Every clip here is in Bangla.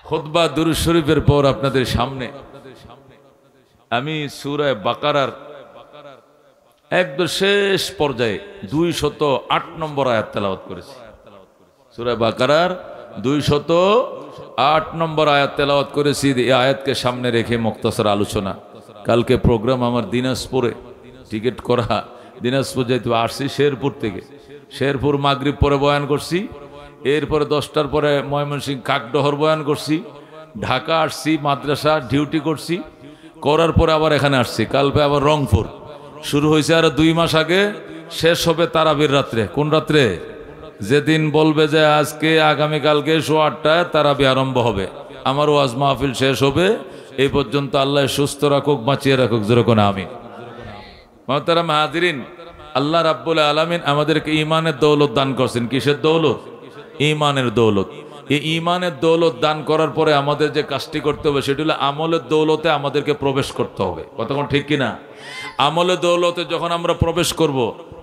খুতবা দুরূদ শরীফের পর আপনাদের সামনে আমি সূরা বাকারার একদম শেষ পর্যায়ে 208 নম্বর আয়াত তেলাওয়াত করেছি। সূরা বাকারার 208 নম্বর আয়াত তেলাওয়াত করেছি। এই আয়াতকে সামনে রেখে মুখতাসার আলোচনা। কালকে প্রোগ্রাম আমার দিনাজপুরে, টিকিট করা। দিনাজপুর যেহেতু আসছি শেরপুর থেকে, শেরপুর মাগরিব পরে বয়ান করছি, এরপরে 10টার পরে ময়মনসিংহ কাকডহর বয়ান করছি, ঢাকা আসছি, মাদ্রাসা ডিউটি করছি, করার পরে আবার এখানে আসছি। কালকে আবার রংপুর শুরু হয়েছে, আর 2 মাস আগে শেষ হবে তারাবির রাত্রে। কোন রাত্রে? যেদিন বলবে যে আজকে আগামীকালকে 8:30টায় তারাবি আরম্ভ হবে, আমার ওয়াজ মাহফিল শেষ হবে। এই পর্যন্ত আল্লাহ সুস্থ রাখুক, বাঁচিয়ে রাখুক, যেরকম আমিন। মুহতারাম হাজিরিন, আল্লাহ রাব্বুল আলামিন আমাদেরকে ঈমানের দৌলত দান করছেন। কিসের দৌলত? ঈমানের দৌলত। এই ঈমানের দৌলত দান করার পরে আমাদের যে কাজটি করতে হবে সেটি হলো আমলের দৌলতে আমাদেরকে প্রবেশ করতে হবে। কতক্ষণ ঠিক কিনা? আমলের দৌলতে যখন আমরা প্রবেশ করব,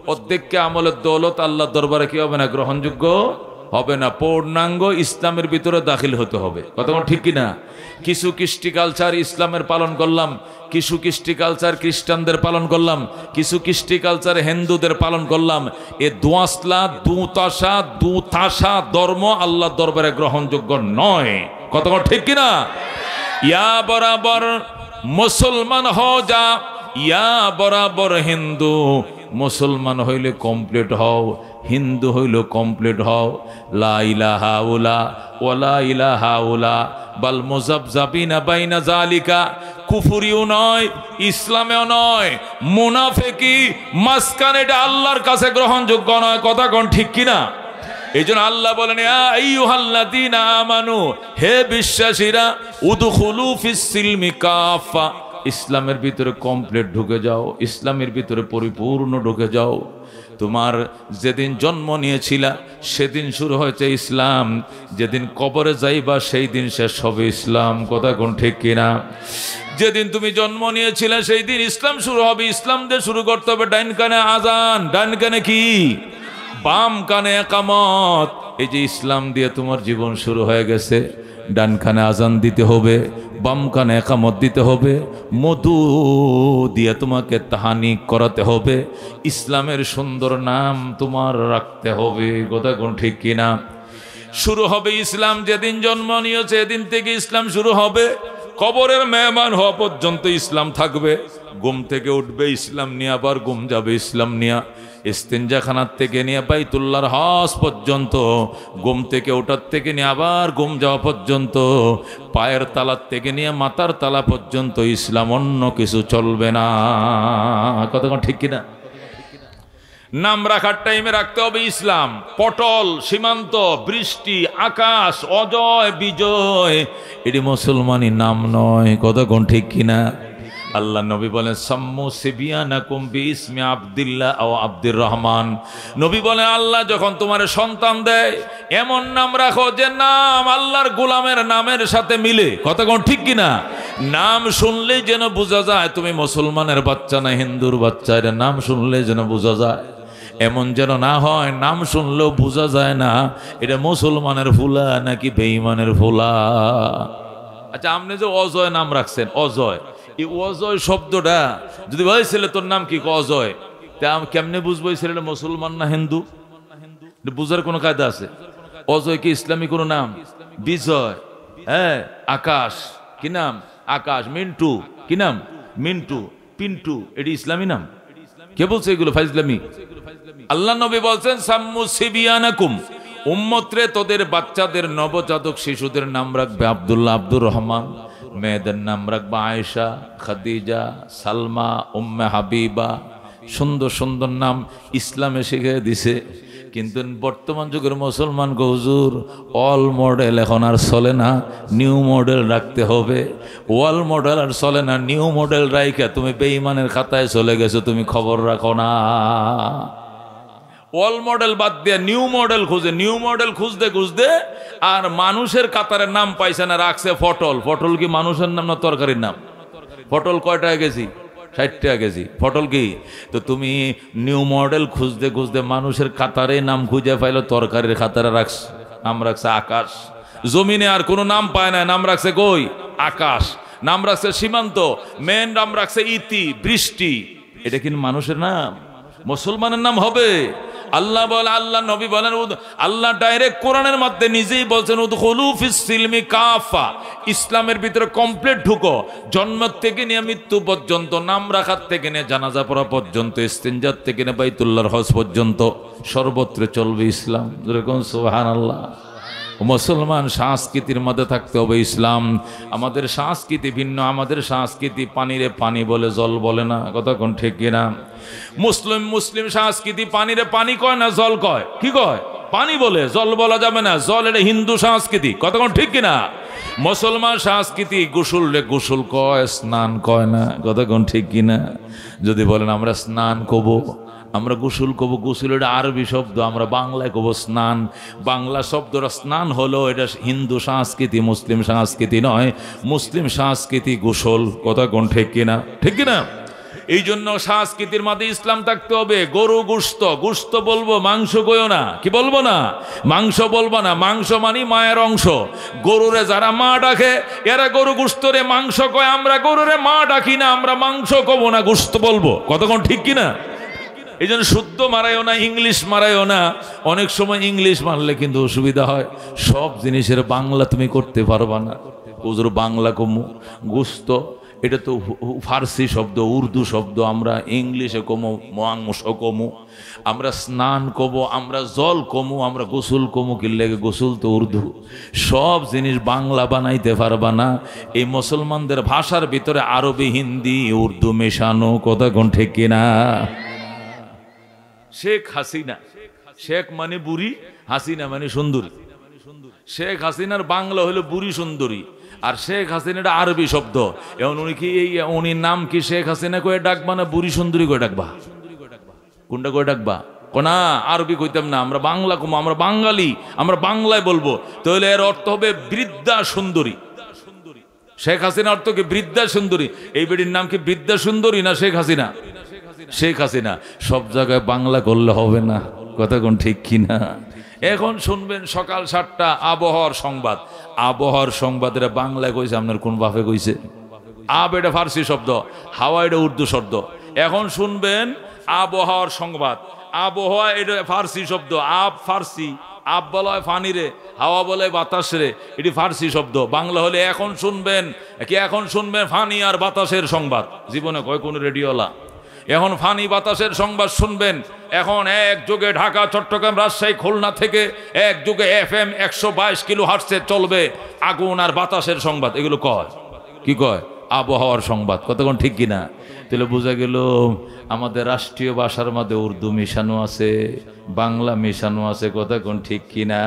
প্রত্যেককে আমলের দৌলত আল্লাহর দরবারে কি হবে না? গ্রহণযোগ্য হবে না। পূর্ণাঙ্গ ইসলামের ভিতরে দাখিল হতে হবে। কতক্ষণ ঠিক কিনা? কিছু কৃষ্টি কালচার ইসলামের পালন করলাম, কিছু কৃষ্টি কালচার খ্রিস্টানদের পালন করলাম, কিছু কৃষ্টি কালচার হিন্দুদের পালন করলাম। এ দুয়াসলা দুতাশা ধর্ম আল্লাহর দরবারে গ্রহণযোগ্য নয়। কতক্ষণ ঠিক কিনা? ইয়া বরাবর মুসলমান হও যা, ইয়া বরাবর হিন্দু। মুসলমান হইলে কমপ্লিট হও, হিন্দু হইল কমপ্লিট হও। লা ইলাহা উলা ওয়ালা ইলাহা উলা বাল মুযাবযাবিনা বাইনা যালিকা। কুফরিও নয়, ইসলামেও নয়, মুনাফিকি মাঝখানে, এটা আল্লাহর কাছে গ্রহণযোগ্য নয়। কথা কোন ঠিক কিনা? এই জন্য আল্লাহ বলেন, ইয়া আইয়ুহাল্লাযীনা আমানু, হে বিশ্বাসীরা, উদখুলু ফিস সিলমি কাফা, ইসলামের ভিতরে কমপ্লিট ঢুকে যাও, ইসলামের ভিতরে পরিপূর্ণ ঢুকে যাও। তোমার যেদিন জন্ম নিয়েছিলা সেদিন শুরু হয়েছে ইসলাম, যেদিন কবরে যাইবা সেই দিন শেষ হবে ইসলাম। কথা কোন ঠিক কিনা? যেদিন তুমি জন্ম নিয়েছিলে সেই দিন ইসলাম শুরু হবে। ইসলাম দিয়ে শুরু করতে হবে। ডাইন কানে আজান, ডাইন কানে কি? বাম কানে একামত। এই যে ইসলাম দিয়ে তোমার জীবন শুরু হয়ে গেছে, ডান কানে আজান দিতে হবে, বাম কানে একামত দিতে হবে, মধু দিয়ে তোমাকে তাহানি করাতে হবে, ইসলামের সুন্দর নাম তোমার রাখতে হবে। কথা কোন ঠিক কিনা? শুরু হবে ইসলাম। যেদিন জন্ম নিয়েছে এদিন থেকে ইসলাম শুরু হবে। কবরের মেহমান হওয়া পর্যন্ত ইসলাম থাকবে। ঘুম থেকে উঠবে ইসলাম নিয়ে, আবার ঘুম যাবে ইসলাম নিয়ে। ইস্তেঞ্জাখানার থেকে নিয়ে বাইতুল্লাহর হজ পর্যন্ত, ঘুম থেকে ওঠার থেকে নিয়ে আবার ঘুম যাওয়া পর্যন্ত, পায়ের তালার থেকে নিয়ে মাথার তালা পর্যন্ত ইসলাম, অন্য কিছু চলবে না। কতক্ষণ ঠিক কিনা? নাম রাখার টাইমে রাখতে হবে ইসলাম। পটল, সীমান্ত, বৃষ্টি, আকাশ, অজয়, বিজয়, এটি মুসলমানি নাম নয়। কতক্ষণ ঠিক কিনা? আল্লাহ নবী বলেন, সাম্মু সিবিয়ানাকুম বিইসমি আব্দুল্লাহ ও আব্দুর রহমান। নবী বলেন, আল্লাহ যখন তোমার সন্তান দেয় এমন নাম রাখো যে নাম আল্লাহর গোলামের নামের সাথে মিলে। কতক্ষণ ঠিক কিনা? নাম শুনলেই যেন বোঝা যায় তুমি মুসলমানের বাচ্চা না হিন্দুর বাচ্চা। এটা নাম শুনলেই যেন বোঝা যায়। এমন যেন না হয় নাম শুনলেও বোঝা যায় না এটা মুসলমানের ফুলা নাকি বেঈমানের ফুলা। আচ্ছা, আপনি যে অজয় নাম রাখছেন, অজয়, এই অজয় শব্দটা যদি ভাই ছেলে তোর নাম কি অজয়, তা কেমনে বুঝবো এই ছেলেটা মুসলমান না হিন্দু? বুঝার কোনো কায়দা আছে? অজয় কি ইসলামী কোনো নাম? বিজয়, হ্যাঁ, আকাশ, কি নাম? আকাশ। মিন্টু, কি নাম? মিন্টু। পিন্টু, এটি ইসলামী নাম? কে বলছে এগুলো ফাইজলামি? আল্লাহ নবী বলছেন, সাম্মু সিবিয়ানাকুম, উম্মতরে তোদের বাচ্চাদের নবজাতক শিশুদের নাম রাখবে আব্দুল্লাহ, আব্দুর রহমান। মেয়েদের নাম রাখবে আয়েশা, খাদিজা, সালমা, উম্মে হাবিবা। সুন্দর সুন্দর নাম ইসলামে শিখে দিছে। কিন্তু বর্তমান যুগের মুসলমান হুজুর অল মডেল এখন আর চলে না, নিউ মডেল রাখতে হবে। ওয়াল মডেল আর চলে না, নিউ মডেল রাইখা তুমি বেঈমানের খাতায় চলে গেছো, তুমি খবর রাখো না। ওয়াল মডেল বাদ দিয়ে নিউ মডেল খুঁজে, নিউ মডেল খুঁজতে খুঁজতে আর মানুষের কাতারের নাম পাইছে না, রাখছে পটল। পটল কি মানুষের নাম না তরকারির নাম? পটল কয় টাকা কেজি? 60 টাকা কেজি। পটল কি? তো তুমি নিউ মডেল খুঁজতে খুঁজতে মানুষের কাতারে নাম খুঁজে পাইলো, তরকারির খাতারে নাম রাখছে আকাশ। জমিনে আর কোনো নাম পায় না, নাম রাখছে কই? আকাশ। নাম রাখছে সীমান্ত। মেন নাম রাখছে ইতি, বৃষ্টি। এটা কিন্তু মানুষের নাম? মুসলমানের নাম হবে? আল্লাহ বলে, আল্লাহ নবী বলেন, আল্লাহ ডাইরেক্ট কোরআনের মধ্যে নিজেই বলছেন উদখুলু ফিস সিলমি কাফা, ইসলামের ভিতরে কমপ্লিট ঢুকো। জন্ম থেকে নিয়ে মৃত্যু পর্যন্ত, নাম রাখার থেকে নিয়ে জানাজা পড়া পর্যন্ত, ইস্তিনজাত থেকে নিয়ে বাইতুল্লাহর হজ পর্যন্ত সর্বত্র চলবে ইসলাম। যেরকম সুবহানাল্লাহ। মুসলমান সংস্কৃতির মধ্যে থাকতে হবে ইসলাম। আমাদের সংস্কৃতি ভিন্ন। আমাদের সংস্কৃতি পানিরে পানি বলে, জল বলে না। কথা কোন ঠিক কিনা? মুসলিম সংস্কৃতি পানিরে পানি কয় না, জল কয়। কি কয়? পানি বলে, জল বলা যাবে না। জল এটা হিন্দু সংস্কৃতি। কথা কোন ঠিক কিনা? মুসলমান সংস্কৃতি গোসল রে গোসল কয়, স্নান কয় না। কথা কোন ঠিক কিনা? যদি বলেন আমরা স্নান করবো, আমরা গোসল করবো, গোসল এটা আরবি শব্দ, আমরা বাংলায় করবো স্নান। বাংলা শব্দটা স্নান হলো, এটা হিন্দু সংস্কৃতি, মুসলিম সংস্কৃতি নয়। মুসলিম সংস্কৃতি গোসল। কথা কোন ঠিক কিনা? ঠিক কিনা? এই জন্য সংস্কৃতির মধ্যে ইসলাম থাকতে হবে। গরু গোশত, গোশত বলবো, মাংস কইও না। কি বলবো না? মাংস বলবো না। মাংস মানে মায়ের অংশ। গরুরে যারা মা ডাকে এরা গরু গোশতরে মাংস কয়। আমরা গরুরে মা ডাকি না, আমরা মাংস কব না, গোশত বলবো। কতক্ষণ ঠিক কিনা? এই জন্য শুদ্ধ মারায়ও না, ইংলিশ মারায়ও না। অনেক সময় ইংলিশ মারলে কিন্তু অসুবিধা হয়। সব জিনিসের বাংলা তুমি করতে পারবা না। ওজোর বাংলা কমু, গোশত এটা তো ফার্সি শব্দ, উর্দু শব্দ। আমরা ইংলিশে কমু, মাংস কমু, আমরা স্নান কমু, আমরা জল কমু, আমরা গোসল কমু। কি লেগে? গোসল তো উর্দু। সব জিনিস বাংলা বানাইতে পারবা না। এই মুসলমানদের ভাষার ভিতরে আরবি, হিন্দি, উর্দু মেশানো। কথা কোন ঠিক কিনা? শেখ হাসিনা, শেখ মানে বুড়ি, হাসিনা মানে সুন্দরী। শেখ হাসিনার বাংলা হলো বুড়ি সুন্দরী, আর শেখ হাসিনা এটা আরবি শব্দ। এখন উনি কি উনির নাম কি শেখ হাসিনা কয়ে ডাকবা না বুড়ি সুন্দরী কয়ে ডাকবা? কোনটা কয়ে ডাকবা? কোনা আরবি কইতাম না, আমরা বাংলা কমো, আমরা বাঙালি, আমরা বাংলায় বলবো। তাহলে এর অর্থ হবে বৃদ্ধা সুন্দরী। শেখ হাসিনা অর্থ কি? বৃদ্ধা সুন্দরী। এই বেটির নাম কি বৃদ্ধা সুন্দরী না শেখ হাসিনা? শেখ হাসিনা। সব জায়গায় বাংলা করলে হবে না। কথা কোন ঠিক কিনা? এখন শুনবেন সকাল 7টা আবহাওয়ার সংবাদ। আবহাওয়ার সংবাদ এটা বাংলায় কইছে, আপনার কোন বাপে কইছে? আব এটা ফার্সি শব্দ, হাওয়া এটা উর্দু শব্দ। এখন শুনবেন আবহাওয়ার সংবাদ। আবহাওয়া এটা ফার্সি শব্দ, আব ফার্সি। আব বলা হয় ফানিরে, হাওয়া বলে বাতাস রে, এটি ফার্সি শব্দ। বাংলা হলে এখন শুনবেন কি? এখন শুনবেন ফানি আর বাতাসের সংবাদ। জীবনে কয় কোন রেডিওলা এখন ফানি বাতাসের সংবাদ শুনবেন। এখন এক যুগে ঢাকা, চট্টগ্রাম, রাজশাহী, খুলনা থেকে এক যুগে FM 122 কিলো হার্টজে চলবে আগুন আর বাতাসের সংবাদ। এগুলো কয় কি? কয় আবহাওয়ার সংবাদ। কতক্ষণ ঠিক কিনা? তাহলে বোঝা গেল আমাদের রাষ্ট্রীয় ভাষার মধ্যে উর্দু মেশানো আছে, বাংলা মেশানো আছে। কতক্ষণ ঠিক কিনা?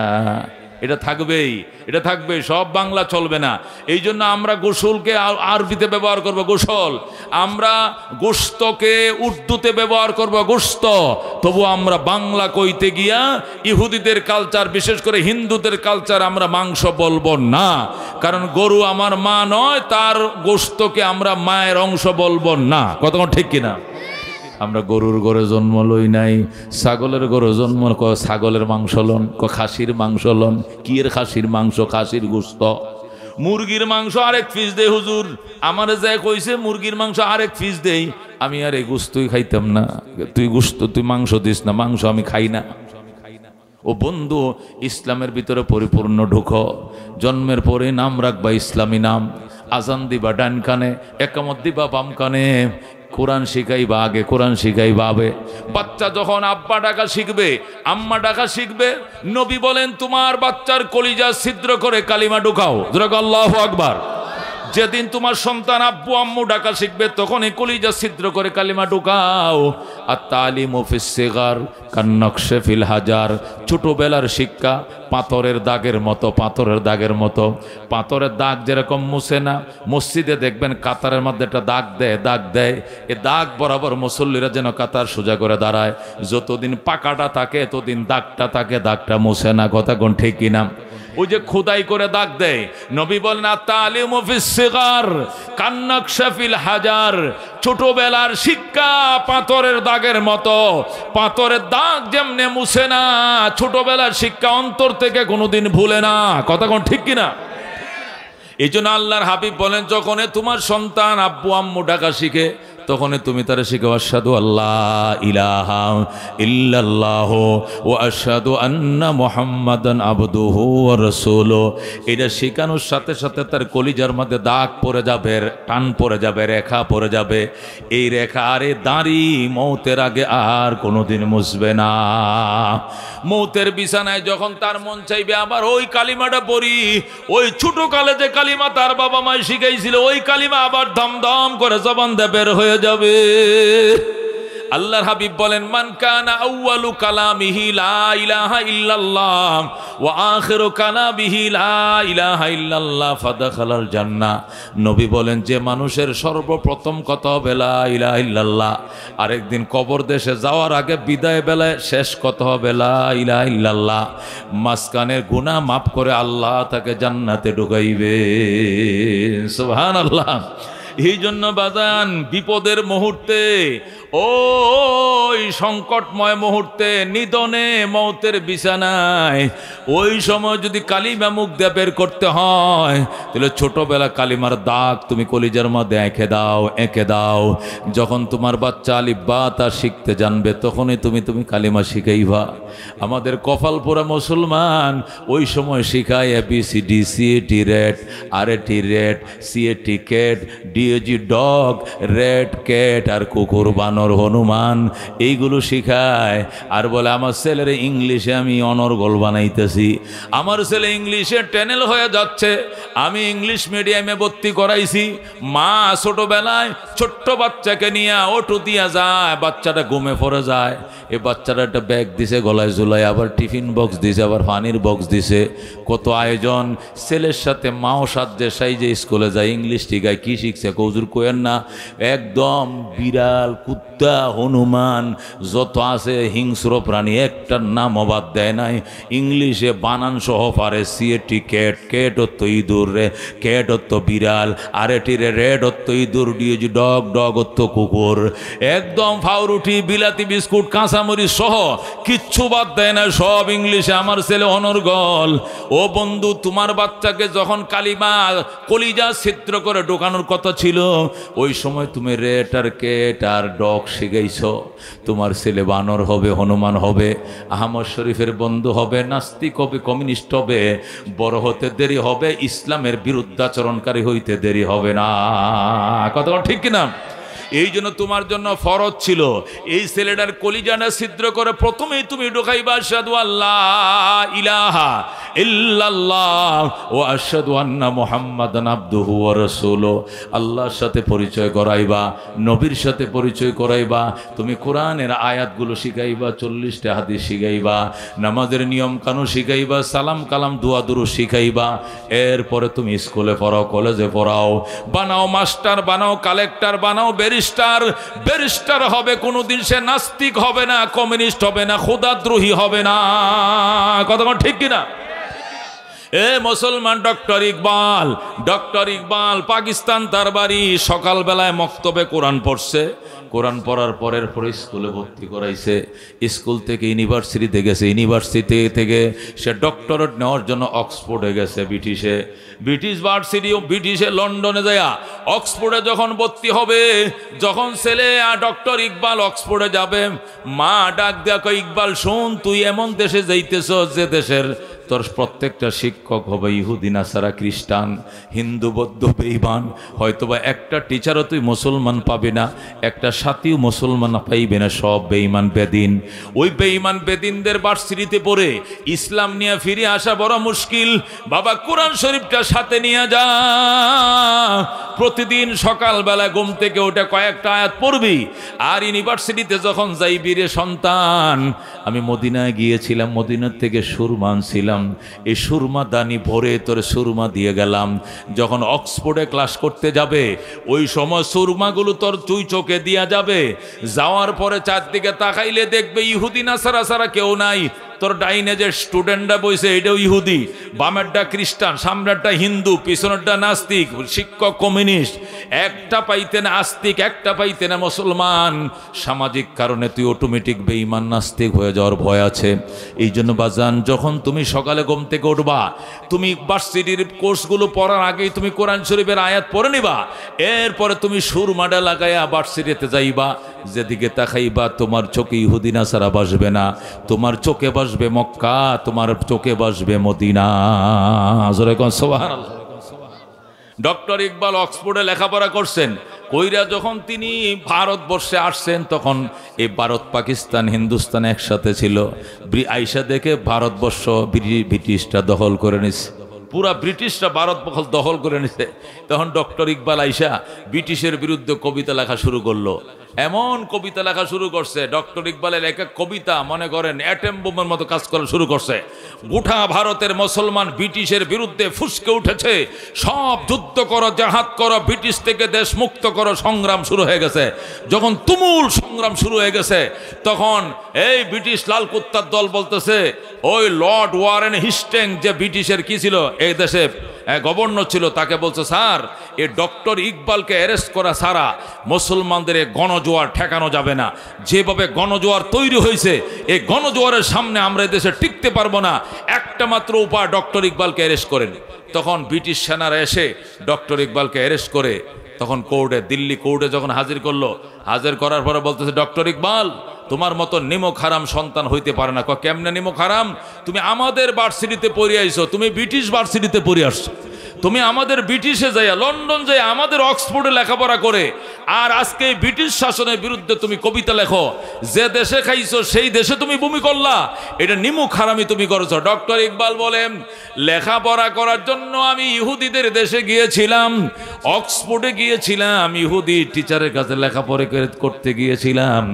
এটা থাকবেই, এটা থাকবে। সব বাংলা চলবে না। এই জন্য আমরা গোসলকে আরবিতে ব্যবহার করব গোসল, আমরা গোশতকে উর্দুতে ব্যবহার করব গোশত। তবু আমরা বাংলা কইতে গিয়া ইহুদিদের কালচার, বিশেষ করে হিন্দুদের কালচার, আমরা মাংস বলবো না। কারণ গরু আমার মা নয়, তার গোশতকে আমরা মায়ের অংশ বলবো না। কতক্ষণ ঠিক কিনা? আমরা গরুর ঘরে জন্ম লই নাই, ছাগলের ঘরে জন্ম, ছাগলের মাংস লন, খাসির মাংস লন। কি এর খাসির মাংস? খাসির গোশত। মুরগির মাংস আরেক পিস দে হুজুর, আমার যা কইছে মুরগির মাংস আরেক পিস দেই। আমি আর এই গোশতই খাইতাম না। তুই গোশত, তুই মাংস দিস না, মাংস আমি খাই না। ও বন্ধু, ইসলামের ভিতরে পরিপূর্ণ ঢুকো। জন্মের পরে নাম রাখবা ইসলামী নাম। আজান দিবা ডান কানে, একামত দিবা বাম কানে। কোরআন শিখাইবা আগে, কোরআন শিখাইবা আবে। বাচ্চা যখন আব্বা ডাকা শিখবে, আম্মা ডাকা শিখবে, নবী বলেন তোমার বাচ্চার কলিজা ছিদ্র করে কালিমা ঢুকাও। আল্লাহু আকবার। যেদিন তোমার সন্তান আব্বু আম্মু ডাকা শিখবে, তখন এই কলিজা ছিদ্র করে কালিমা ঢুকাও। আর তালিমু ফিস সিগার কান্নকশে ফিল হাজার। ছোটবেলার শিক্ষা পাথরের দাগের মতো, পাথরের দাগের মতো। পাথরের দাগ যেরকম মুছে না, মসজিদে দেখবেন কাতারের মধ্যে একটা দাগ দেয়, দাগ দেয়। এ দাগ বরাবর মুসল্লিরা যেন কাতার সোজা করে দাঁড়ায়। যতদিন পাকাটা থাকে ততদিন দাগটা থাকে, দাগটা মুছে না। কথা কোন ঠিক কিনা? ওই যে খোদাই করে দাগ দেয়। নবী বলেন আত-তালিমু ফিস সিগার কান্নাকশা ফিল হাজার, ছোটবেলার শিক্ষা পাথরের দাগের মতো, পাথরের দাগ যেমনে মুছে না, ছোটবেলার শিক্ষা অন্তর থেকে কোনোদিন ভুলে না। কথা কোন ঠিক কিনা? এই জন্য আল্লাহর হাবিব বলেন, যখন তোমার সন্তান আব্বু আম্মু ডাকা শিখে, তখন তুমি তারা শিখো আশহাদু আল্লাহ ইলাহা ইল্লাল্লাহু ওয়া আশহাদু আন্না মুহাম্মাদান আবদুহু ওয়া রাসূলুহু। এটা শেখানোর সাথে সাথে তার কলিজার মধ্যে দাগ পড়ে যাবে, টান পড়ে যাবে, রেখা পড়ে যাবে। এই রেখা আরে দাড়ি মৌতের আগে আর কোনোদিন মুছবে না। মৌতের বিছানায় যখন তার মন চাইবে আবার ওই কালিমাটা পড়ি, ওই ছোট কালে যে কালিমা তার বাবা মাই শিখাইছিল, ওই কালিমা আবার দমদম করে জবান দিয়ে বের হয়ে যাবে। আল্লাহর হাবিব বলেন, মান কানা আউয়ালু কালামিহি লা ইলাহা ইল্লাল্লাহ ওয়া আখিরু কালামিহি লা ইলাহা ইল্লাল্লাহ ফাদাখালাল জান্নাহ। নবী বলেন, যে মানুষের সর্বপ্রথম কথা হবে লা ইলাহা ইল্লাল্লাহ, আরেকদিন কবর দেশে যাওয়ার আগে বিদায় বেলায় শেষ কথা হবে লা ইলাহা ইল্লাল্লাহ, মাঝখানের গুনাহ মাফ করে আল্লাহ তাকে জান্নাতে ঢুকাইবে। সুবহানাল্লাহ। এই জন্য বাজান, বিপদের মুহূর্তে, ওই সংকটময় মুহূর্তে, নিধনে মৌতের বিছানায়, ওই সময় যদি কালিমা মুখ দিয়ে বের করতে হয়, তাহলে ছোটবেলা কালিমার দাগ তুমি কলিজার মধ্যে এঁকে দাও। যখন তোমার বাচ্চা আলিফ বা তা শিখতে জানবে, তখনই তুমি কালিমা শিখাইবা। আমাদের কপাল পোড়া মুসলমান ওই সময় শিখায় ABCD, CAT rat, RAT rat, CAT cat, DAG dog, red cat, আর কুকুর বানর হনুমান, এইগুলো শিখায়। আর বলে আমার ছেলের ইংলিশে আমি অনর্গল বানাইতেছি, আমার ছেলে ইংলিশে টেনেল হয়ে যাচ্ছে, আমি ইংলিশ মিডিয়ামে ভর্তি করাইছি। মা ছোটবেলায় ছোট্ট বাচ্চাকে নিয়ে অটো দিয়া যায়, বাচ্চাটা ঘুমে পড়ে যায়। এই বাচ্চাটা একটা ব্যাগ দিছে গলায় ঝুলাই, আবার টিফিন বক্স দিছে, আবার পানির বক্স দিছে, কত আয়োজন। ছেলের সাথে মাও সাজে সাইজে স্কুলে যায়, ইংলিশ টিকায়। কি শিখছে কৌজুর কোয়েন না, একদম বিড়াল, কুত্তা, হনুমান যত আছে হিংস্র প্রাণী, একটার নাম অবাদ দেয় নাই। ইংলিশে বানান সহ পারে। CAT ক্যাট, ক্যাট অত্ত ইঁদুর রে, ক্যাট অত্ত বিড়াল, RAT রে রেড অত্ত ইঁদুর, DAG ডগ, ডগ অত্ত কুকুর। একদম ফাউরুটি, বিলাতি বিস্কুট, কাঁচামরিচ সহ কিচ্ছু বাদ দেয় না, সব ইংলিশে। আমার ছেলে অনর্গল। ও বন্ধু, তোমার বাচ্চাকে যখন কালিমা কলিজা ছিদ্র করে ঢোকানোর কথা ছিল, ওই সময় তুমি রেট আর কেট আর ডগ শিখাইছ। তোমার ছেলে বানর হবে, হনুমান হবে, আহমদ শরীফের বন্ধু হবে, নাস্তিক হবে, কমিউনিস্ট হবে। বড় হতে দেরি হবে, ইসলামের বিরুদ্ধাচরণকারী হইতে দেরি হবে না। কথা ঠিক কিনা? এই জন্য তোমার জন্য ফরজ ছিল এই ছেলেটার কলিজাটা ছিদ্র করে প্রথমেই তুমি ঢোকাইবা আশহাদু আল্লাহ ইলাহা ইল্লাল্লাহ ওয়া আশহাদু আন্না মুহাম্মাদান আবদুহু ওয়া রাসূলুহু। আল্লাহর সাথে পরিচয় করাইবা, নবীর সাথে পরিচয় করাইবা, তুমি কোরআনের আয়াতগুলো শিখাইবা, 40টা হাদিস শিখাইবা, নামাজের নিয়ম কানুন শিখাইবা, সালাম কালাম দোয়া দুরূদ শিখাইবা। এরপরে তুমি স্কুলে পড়াও, কলেজে পড়াও, বানাও মাস্টার, বানাও কালেক্টর, বানাও ব্যারিস্টার হবে। কোনোদিন সে নাস্তিক হবে না, কমিউনিস্ট হবে না, খোদাদ্রোহী হবে না। কথা ঠিক কিনা? এ মুসলমান, ডক্টর ইকবাল পাকিস্তান তার বাড়ি। সকালবেলায় মক্তবে কোরআন পড়ছে, কোরআন পড়ার পরের পরে স্কুলে ভর্তি করাইছে, স্কুল থেকে ইউনিভার্সিটিতে গেছে, ইউনিভার্সিটি থেকে সে ডক্টরেট নেওয়ার জন্য অক্সফোর্ডে গেছে, ব্রিটিশ ভার্সিটি ও ব্রিটিশে লন্ডনে যায়। অক্সফোর্ডে যখন ভর্তি হবে, যখন ছেলে ডক্টর ইকবাল অক্সফোর্ডে যাবে, মা ডাক দেখো, ইকবাল শোন, তুই এমন দেশে যাইতেছ যে দেশের তোর প্রত্যেকটা শিক্ষক হবে ইহুদি, নাসারা, খ্রিস্টান, হিন্দু, বৌদ্ধ, বেঈমান। হয়তোবা একটা টিচারও তুই মুসলমান পাবি না, একটা সাথীও মুসলমান পাইবে না, সব বেঈমান বেদিন। ওই বেঈমান বেদিনদের ভার্সিটিতে পড়ে ইসলাম নিয়ে ফিরে আসা বড় মুশকিল। বাবা, কোরআন শরীফটা সাথে নিয়ে যা, প্রতিদিন সকালবেলা ঘুম থেকে ওটা কয়েকটা আয়াত পড়বি। আর ইউনিভার্সিটিতে যখন যাইবি রে সন্তান, আমি মদিনায় গিয়েছিলাম, মদিনার থেকে সুরমা আনছিলাম, এই সুরমা দানি ভরে তোর সুরমা দিয়ে গেলাম। যখন অক্সফোর্ডে ক্লাস করতে যাবে, ওই সময় সুরমাগুলো তোর তুই চোখে দিয়া যাবে। যাওয়ার পরে চারদিকে তাকাইলে দেখবে ইহুদি নাসারা ছাড়া কেউ নাই। তোর ডাইনে যে স্টুডেন্টরা বইছে এটাও ইহুদি, বামেরটা খ্রিস্টান, সামনেরটা হিন্দু, পিছনেরটা নাস্তিক, শিক্ষক কমিউনিস্ট, একটা পাইতে না আস্তিক, একটা পাইতে না মুসলমান। সামাজিক কারণে তুই অটোমেটিক বেঈমান নাস্তিক হয়ে যাওয়ার ভয় আছে। এই জন্য বাজান, যখন তুমি সকালে ঘুম থেকে উঠবা, তুমি ভার্সিটির কোর্সগুলো পড়ার আগেই তুমি কোরআন শরীফের আয়াত পড়ে নিবা, এরপরে তুমি সুরমাডা লাগাইয়া ভার্সিটিতে যাইবা, যেদিকে তাকাইবা তোমার চোখে ইহুদি নাসারা বাসবে না, তোমার চোখে বাসবে মক্কা, তোমার চোখে বাসবে মদিনা। সুবহানাল্লাহ। ডক্টর ইকবাল অক্সফোর্ডে লেখাপড়া করছেন, কইরা যখন তিনি ভারতবর্ষে আসছেন তখন এই ভারত পাকিস্তান হিন্দুস্তান একসাথে ছিল। আইসা দেখে ভারতবর্ষ ব্রিটিশরা দখল করে নিছে, পুরা ব্রিটিশরা ভারত দখল করে নিছে। তখন ডক্টর ইকবাল আইসা ব্রিটিশের বিরুদ্ধে কবিতা লেখা শুরু করলো। এমন কবিতা লেখা শুরু করছে, ডক্টর ইকবালের এক এক কবিতা মনে করেন অ্যাটম বোমের মতো কাজ করা শুরু করছে। গোটা ভারতের মুসলমান ব্রিটিশের বিরুদ্ধে ফুসকে উঠেছে, সব যুদ্ধ করো, জাহাদ করো, ব্রিটিশ থেকে দেশ মুক্ত করো, সংগ্রাম শুরু হয়ে গেছে। যখন তুমুল সংগ্রাম শুরু হয়ে গেছে, তখন এই ব্রিটিশ লাল কুত্তার দল বলতেছে, ওই লর্ড ওয়ারেন হিস্টিং যে ব্রিটিশের কি ছিল এই দেশে গভর্নর ছিল, তাকে বলছে, স্যার এই ডক্টর ইকবালকে অ্যারেস্ট করা ছাড়া মুসলমানদের গণজোয়ার ঠেকানো যাবে না। যেভাবে গণজোয়ার তৈরি হয়েছে, এই গণজোয়ারের সামনে আমরা দেশে টিকতে পারবো না, একটা মাত্র উপায়, ডক্টর ইকবালকে অ্যারেস্ট করেন। তখন ব্রিটিশ সেনারা এসে ডক্টর ইকবালকে অ্যারেস্ট করে তখন কোর্টে, দিল্লি কোর্টে যখন হাজির করলো, হাজির করার পরে বলতেছে, ডক্টর ইকবাল তোমার মতো নিমক হারাম সন্তান হইতে পারে না। কেমনে নিমক হারাম? তুমি আমাদের ভার্সিটিতে পড়ে আইছো, তুমি ব্রিটিশ ভার্সিটিতে পড়ে আসছো, তুমি আমাদের ব্রিটিশে যাইয়া, লন্ডন যাই, আমাদের অক্সফোর্ডে লেখাপড়া করে, আর আজকে ব্রিটিশ শাসনের বিরুদ্ধে তুমি কবিতা লেখো। যে দেশে খাইছো সেই দেশে তুমি বমি করলা, এটা নিমুখ হারামি তুমি করেছো। ডক্টর ইকবাল বলেন, লেখাপড়া করার জন্য আমি ইহুদিদের দেশে গিয়েছিলাম, অক্সফোর্ডে গিয়েছিলাম, ইহুদি টিচারের কাছে লেখাপড়া করতে গিয়েছিলাম,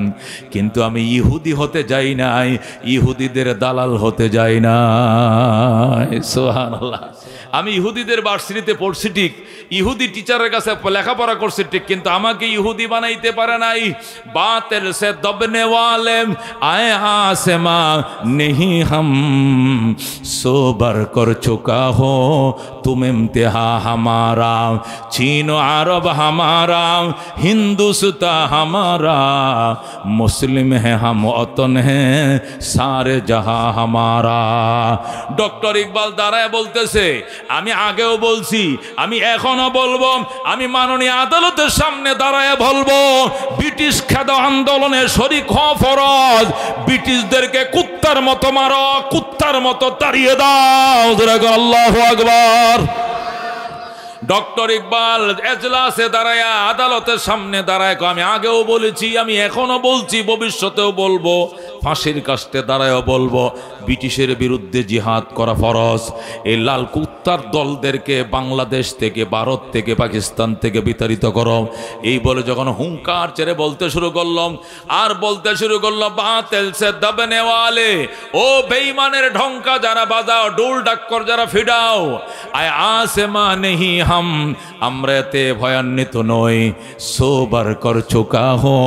কিন্তু আমি ইহুদি হতে যাই নাই, ইহুদিদের দালাল হতে যাই নাই। সুবহানাল্লাহ। আমি ইহুদিদের ভার্সিটিতে পড়ছি ঠিক, ইহুদি টিচারের কাছে লেখাপড়া করছি ঠিক, কিন্তু আমাকে ইহুদি বানাইতে পারে নাই। বাতিল সে দবনে ওয়ালে আয়ে আসমা নেহি হাম সোবার কর চুকা হো তুম ইমতিহা হামারা, চীন আরব হামারা, হিন্দুস্তা হামারা, মুসলিম হে হাম ওতন হে সারে জাহা হামারা। ডক্টর ইকবাল দাঁড়ায় বলতেছে, আমি আগেও বলছি, আমি এখনো বলবো, আমি মাননীয় আদালতের সামনে দাঁড়ায় বলবো, ব্রিটিশ খেদা আন্দোলনে শরীক হওয়া ফরজ, ব্রিটিশদেরকে কুত্তার মতো মারো, কুত্তার মতো তাড়িয়ে দাও। আল্লাহু আকবার। ডক্টর ইকবাল এজলাসে দাঁড়ায়, আদালতের সামনে দাঁড়ায়, আমি আগেও বলেছি, আমি এখনো বলছি, ভবিষ্যতেও বলবো, ফাঁসির কাস্টে দাঁড়ায়ও বলবো, ব্রিটিশের বিরুদ্ধে জিহাদ করা ফরজ। এই লাল কুত্তার দলদেরকে বাংলাদেশ থেকে, ভারত থেকে, পাকিস্তান থেকে বিতাড়িত করো। এই বলে যখন হুঙ্কার ছেড়ে বলতে শুরু করলাম, আর বলতে শুরু করলো, বাতিল সে দবনে ওয়ালে, ও বেঈমানের ঢঙ্কা যারা বাজাও, ডোল ডাক্কর যারা ফিডাও, আয় আসমা নেহি হাম, আমরা এতে ভয়ান্বিত নই, সোবার কর চুকা হো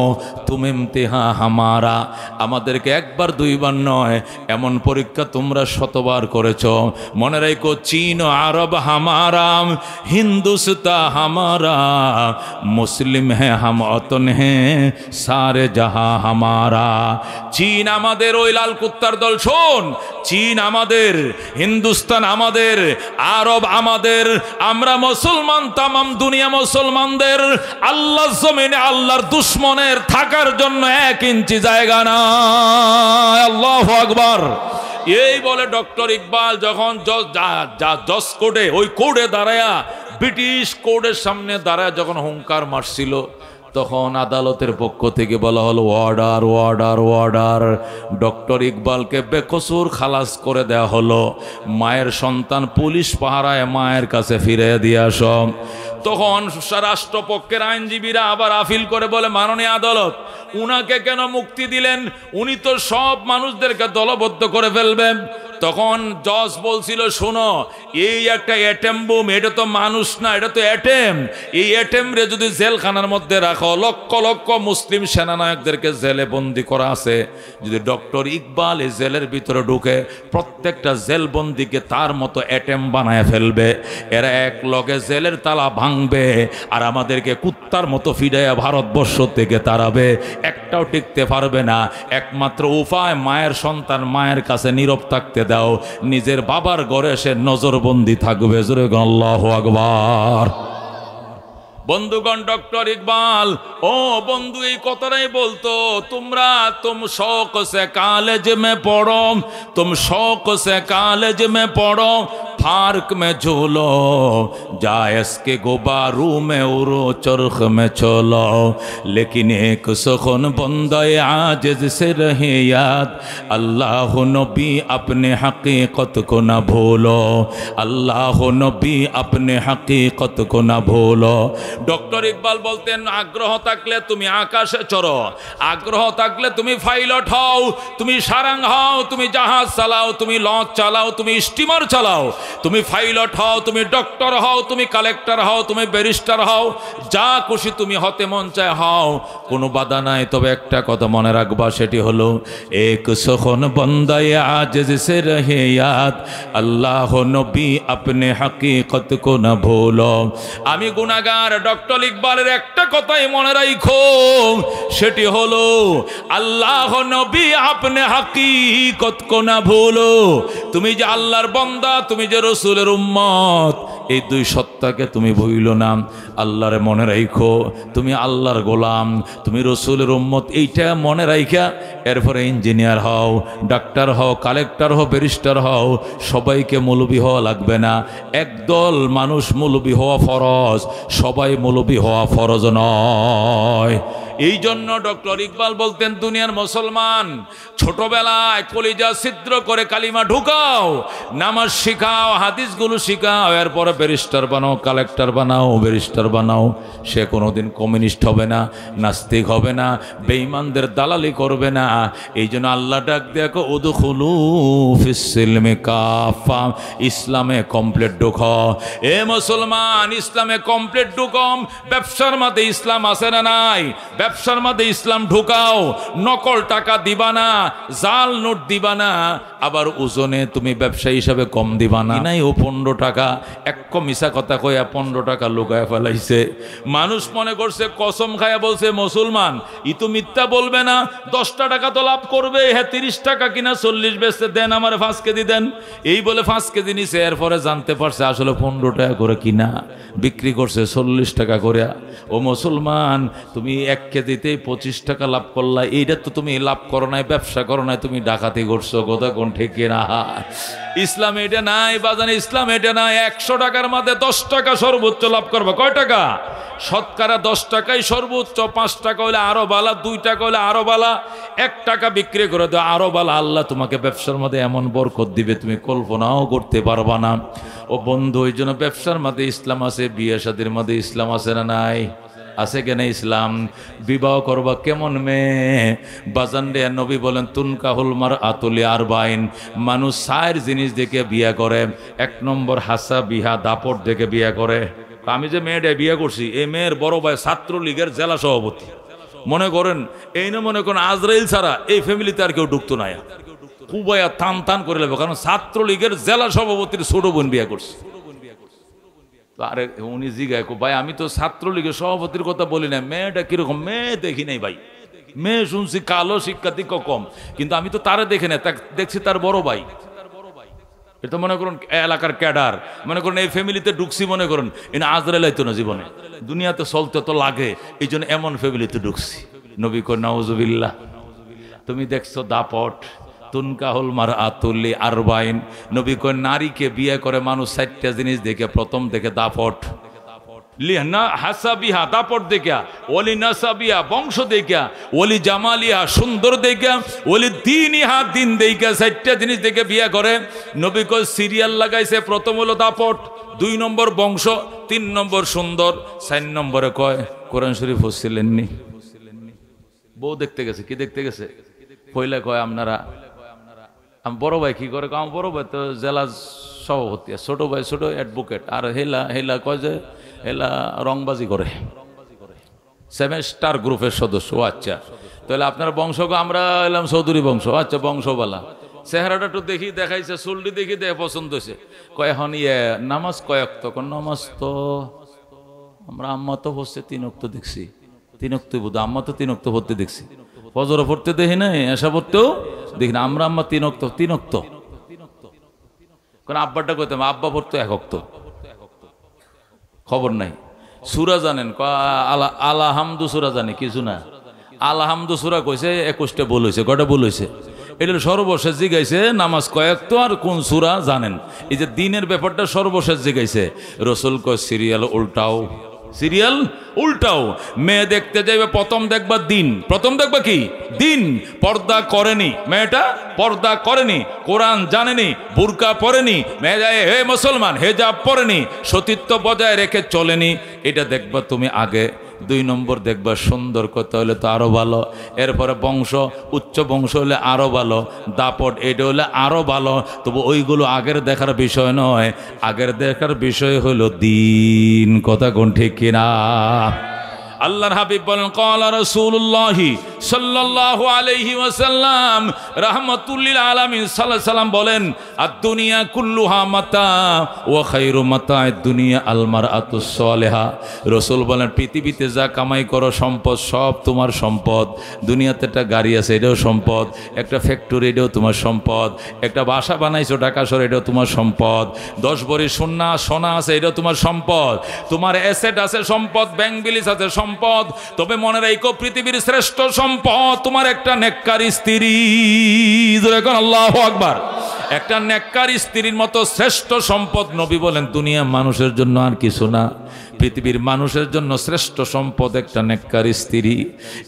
তুম ইমতিহা হামারা, আমাদেরকে একবার দুইবার নয়, এমন পরীক্ষা তোমরা শতবার করেছ। মনে রেখো, চীন আরব হামারা, হিন্দুস্তা হামারা, মুসলিম হে হাম ওতন হে সারে জাহা হামারা। চীন আমাদের, ওই লাল কুত্তার দল শোন, চীন আমাদের, হিন্দুস্তান আমাদের, আরব আমাদের, আমরা মুসলমান, তামাম দুনিয়া মুসলমানদের। আল্লাহ জমিনে আল্লাহর দুশ্মনের থাকার জন্য 1 ইঞ্চি জায়গা না। আল্লাহু আকবার। এই বলে ডক্টর ইকবাল যখন জজ কোর্টে, ওই কোর্টে দাঁড়ায়া, ব্রিটিশ কোর্টের সামনে দাঁড়ায় যখন হুঙ্কার মারছিল, তখন আদালতের পক্ষ থেকে বলা হলো, অর্ডার অর্ডার অর্ডার। ডক্টর ইকবালকে বেকসুর খালাস করে দেওয়া হলো। মায়ের সন্তান পুলিশ পাহারায় মায়ের কাছে ফিরে দিয়ে আস। তখন রাষ্ট্রপক্ষের আইনজীবীরা আবার আপিল করে বলে, মাননীয় আদালত, উনাকে কেন মুক্তি দিলেন? উনি তো সব মানুষদেরকে দলবদ্ধ করে ফেলবেন। তখন জজ বলছিল, শোনো, এই একটা অ্যাটেম বোম, এটা তো মানুষ না, এটা তো অ্যাটেম। এই অ্যাটেম রে যদি জেলখানার মধ্যে রাখো, লক্ষ লক্ষ মুসলিম সেনানায়কদেরকে জেলে বন্দি করা আছে, যদি ডক্টর ইকবাল এই জেলের ভিতরে ঢুকে প্রত্যেকটা জেল বন্দিকে তার মতো অ্যাটেম বানায় ফেলবে। এরা এক লগে জেলের তালা ভাঙবে আর আমাদেরকে কুত্তার মতো ফিরাইয়া ভারতবর্ষ থেকে তাড়াবে, একটাও টিকতে পারবে না। একমাত্র উপায়, মায়ের সন্তান মায়ের কাছে নীরব থাকতে দাও, নিজের বাবার ঘরে সে নজরবন্দি থাকবে। জোরে আল্লাহু আকবার। বন্ধুগণ, ডক্টর ইকবাল ও বন্ধু এই কথাটাই বলতো, তোমরা তুম শौक से कॉलेज में पढ़ो, तुम शौक से कॉलेज में पढ़ो, पार्क में झूलो, जायस के गुबारू में उड़ो, चरख में चलो, लेकिन एक सुखन बंदे आजिज से रहे याद, अल्लाह नबी अपने हकीकत को न भूलो, अल्लाह नबी अपने हकीकत को न भूलो। ডক্টর ইকবাল বলতেন, আগ্রহ থাকলে তুমি আকাশে চড়ো, আগ্রহ থাকলে তুমি পাইলট হও, তুমি সারাং হও, তুমি জাহাজ চালাও, তুমি লঞ্চ চালাও, তুমি স্টিমার চালাও, তুমি পাইলট হও, তুমি ডক্টর হও, তুমি কালেক্টর হও, তুমি ব্যারিস্টার হও, যা খুশি তুমি হতে মন চায় হও, কোনো বাধা নাই। তবে একটা কথা মনে রাখবা, সেটি হলো এক সুখন বন্দায়ে আজিজ সে রহে ইয়াদ, আল্লাহ নবী আপনে হकीकत को न भूलो। আমি গুনাহগার, ডক্টর ইকবালের একটা কথাই মনে রাখো, সেটি হলো আল্লাহ নবী আপনে হकीकत को न भूलो। তুমি যে আল্লাহর বান্দা, তুমি যে রাসূলের উম্মত, এই দুই সত্তাকে তুমি ভুলো না। আল্লাহরে মনে রাখো, তুমি আল্লাহর গোলাম, তুমি রাসূলের উম্মত, এইটা মনে রাখা এরপরে ইঞ্জিনিয়ার হও, ডাক্তার হও, কালেক্টর হও, ব্যারিস্টার হও, সবাইকে মৌলবি হওয়া লাগবে না। একদল মানুষ মৌলবি হওয়া ফরজ, সবাই মৌলবি হওয়া ফরজ নয়। এই জন্য ডক্টর ইকবাল বলতেন, দুনিয়ার মুসলমান ছোটবেলায় কলিজা ছিদ্র করে কালিমা ঢুকাও, নামাজ শিখাও, হাদিসগুলো শিখাও, এরপরে ব্যারিস্টার বানাও, কালেক্টর বানাও, ব্যারিস্টার বানাও। সে কোনোদিন কমিউনিস্ট হবে না, নাস্তিক হবে না, বেঈমানদের দালালি করবে না। এই জন্য আল্লাহ ডাক দেখো, উদখুলু ফিস সিলমি কাফা, ইসলামে কমপ্লিট ঢুকো। এ মুসলমান, ইসলামে কমপ্লিট ঢুকম। ব্যবসার মধ্যে ইসলাম আছে না নাই? ব্যবসার মধ্যে ইসলাম ঢুকাও। নকল টাকা দিবা না, জাল নোট দিবা না, আবার ওজনে তুমি ব্যবসা হিসাবে কম দিবা না। নাই ও 15 টাকা, এক মিশা কথা কইয়া 15 টাকা লুকায় ফেলাইছে। মানুষ মনে করছে, কসম খায়া বলছে মুসলমান, ই তো মিথ্যা বলবে না, 10টা টাকা তো লাভ করবে। হ্যাঁ, 30 টাকা কিনা 40 বেচতে দেন, আমার 5 কেজি দেন, এই বলে 5 কেজি নিছে। এরপরে জানতে পারছে আসলে 15 টাকা করে কিনা, বিক্রি করছে 40 টাকা করে। ও মুসলমান, তুমি 1 কেজিতেই 25 টাকা লাভ করলা, এইটা তো তুমি লাভ করো নাই, ব্যবসা করো নাই, তুমি ডাকাতি করছো। কথা কোন ঠিক না? ইসলাম এটা নাই বাজান, ইসলাম এটা নাই। 100 টাকার মধ্যে 10 টাকা সর্বোচ্চ লাভ করবে। কয় টাকা? শতকরা 10 টাকাই সর্বোচ্চ। 5 টাকা হলে আরো বালা, 2 টাকা হলে আরো বালা, 1 টাকা বিক্রি করে দাও, আরো বালা। আল্লাহ তোমাকে ব্যবসার মধ্যে এমন বরকত দিবে তুমি কল্পনাও করতে পারবা না। ও বন্ধু, এই জন্য ব্যবসার মধ্যে ইসলাম আছে, বিয়ে শাদীর মধ্যে ইসলাম আছে না নাই? আছে কেন ইসলাম? বিবাহ করবা কেমন মেয়ে বাজান রে? নবী বলেন, তুনকাহুল মারআতু লিআরবাইন, মানুষ 4 জিনিস দেখে বিয়ে করে। 1 নম্বর হাসা বিহা, দাপট দেখে বিয়ে করে। আমি যে মেয়েটা বিয়ে করছি, এই মেয়ের বড় ভাই ছাত্রলীগের জেলা সভাপতি। মনে করেন, এই না মনে করেন আজরাইল ছাড়া এই ফ্যামিলিতে আর কেউ ঢুকতো না। কুবাইয়া টান টান করে নেবে, কারণ ছাত্রলীগের জেলা সভাপতির ছোট বোন বিয়ে করছে। আরে উনি জিগায়, ভাই আমি তো ছাত্রলীগের সভাপতির কথা বলি না, মেয়েটা কিরকম? মেয়ে দেখি নাই ভাই, মেয়ে শুনছি কালো, শিক্ষার্থী কম, কিন্তু আমি তো তারে দেখে না, দেখছি তার বড় ভাই। এটা মনে করুন এলাকার ক্যাডার, মনে করুন এই ফ্যামিলিতে ঢুকছি, মনে করুন এনে আজরাইল আইতো না জীবনে, দুনিয়াতে চলতে তো লাগে, এই জন্য এমন ফ্যামিলিতে ঢুকছি। নবী কয়, নাউজুবিল্লাহ। তুমি দেখছো দাপট, তুনকাহুল মারআতু লিআরবাইন, নবী কয় নারীকে বিয়ে করে মানুষ 4টা জিনিস দেখে। প্রথম দেখে দাপট, লিহনা হাসাবিহা, দাপট দেখা, ওলি নাসাবিহা, বংশ দেখা, ওলি জামালিহা, সুন্দর দেখা, ওলি দ্বীনিহা, দিন দেখা। 4টা জিনিস দেখে বিয়ে করে। নবী কয় সিরিয়াল লাগাইছে, প্রথম হলো দাপট, 2 নম্বর বংশ, 3 নম্বর সুন্দর, 4 নম্বরে কয় কোরআন শরীফ পড়ছিলেননি। বউ দেখতে গেছে, কি দেখতে গেছে? পয়লা কয় আপনারা আমি বড় ভাই কি করে, আমার বড় ভাই তো জেলা সভাপতি, ছোট ভাই ছোট অ্যাডভোকেট, আর হেলা হেলা কয় যে হেলা রংবাজি করে, সেমেস্টার গ্রুপের সদস্য। আচ্ছা, তাহলে আপনার বংশ, আমরা এলাম চৌধুরী বংশ। আচ্ছা, বংশবালা। চেহারাটা একটু দেখি, দেখাইছে, চুলটি দেখি, দেখে পছন্দ হয়েছে। কয় এখন নামাজ কয়েক, তখন নামাজ তো আমরা আম্মা তো হচ্ছে 3 ওয়াক্ত দেখছি, 3 ওয়াক্ত বোধ, আম্মা তো 3 ওয়াক্ত পড়তে দেখছি, ফজর পড়তে দেখি না, এসা পড়তেও দেখি না, আমরা আম্মা 3 ওয়াক্ত। কারণ আব্বাটা কইতাম, আব্বা পড়তো 1 ওয়াক্ত, খবর নাই। সূরা জানেন? আলহামদু সূরা জানে কিছু না। আলহামদু সূরা কইছে 21টা ভুল হয়েছে। কয়টা ভুল হয়েছে? এটা সর্বশেষ জিগাইছে নামাজ কয়েক তো আর কোন সূরা জানেন। এই যে দিনের ব্যাপারটা সর্বশেষ জিগাইছে। রসুল কয় সিরিয়াল উল্টাও, সিরিয়াল উল্টাও। মেয়ে দেখতে যাইবে, প্রথম দেখবা দিন, প্রথম দেখবা কি দিন। পর্দা করেনি মেয়েটা, পর্দা করেনি, কোরআন জানেনি, বুরকা পরেনি, মেয়ে যায় হে মুসলমান, হেজাব পরেনি, সতীত্ব বজায় রেখে চলেনি, এটা দেখবা তুমি আগে। 2 নম্বর দেখবা সুন্দর, কত হলে তো আরো ভালো। এরপরে বংশ, উচ্চ বংশ হলে আরো ভালো, দাপট এটা হলে আরো ভালো। তবু ওইগুলো আগের দেখার বিষয় নয়, আগের দেখার বিষয় হলো দিন। কথা কোন ঠিক কিনা? আল্লাহর হাবিব বলেন, ক্বালা রাসূলুল্লাহি সাল্লাল্লাহু আলাইহি ওয়াসাল্লাম, রাহমাতুল লিল আলামিন সাল্লাল্লাহু আলাইহি সাল্লাম বলেন, আদ-দুনিয়া কুল্লুহা মাতা ওয়া খায়রু মাতা'আদ দুনিয়া আল মারআতুস সালিহা। রাসূল বলেন, পৃথিবীতে যা কামাই করো সম্পদ, সব তোমার সম্পদ। দুনিয়াতে একটা গাড়ি আছে, এটাও সম্পদ। একটা ফ্যাক্টরি, এটাও তোমার সম্পদ। একটা বাসা বানাইছো ঢাকা শহরে, এটাও তোমার সম্পদ। 10 ভরি সোনা আছে, এটাও তোমার সম্পদ। তোমার অ্যাসেট আছে, সম্পদ, ব্যাংক ব্যালেন্স আছে, সম্পদ। তবে মনে রাখো, পৃথিবীর শ্রেষ্ঠ সম্পদ তোমার একটা নেককার স্ত্রী। এখন আল্লাহু আকবার। একটা নেককার স্ত্রীর মতো শ্রেষ্ঠ সম্পদ নবী বলেন দুনিয়া মানুষের জন্য আর কিছু না। পৃথিবীর মানুষের জন্য শ্রেষ্ঠ সম্পদ একটা নেককার স্ত্রী,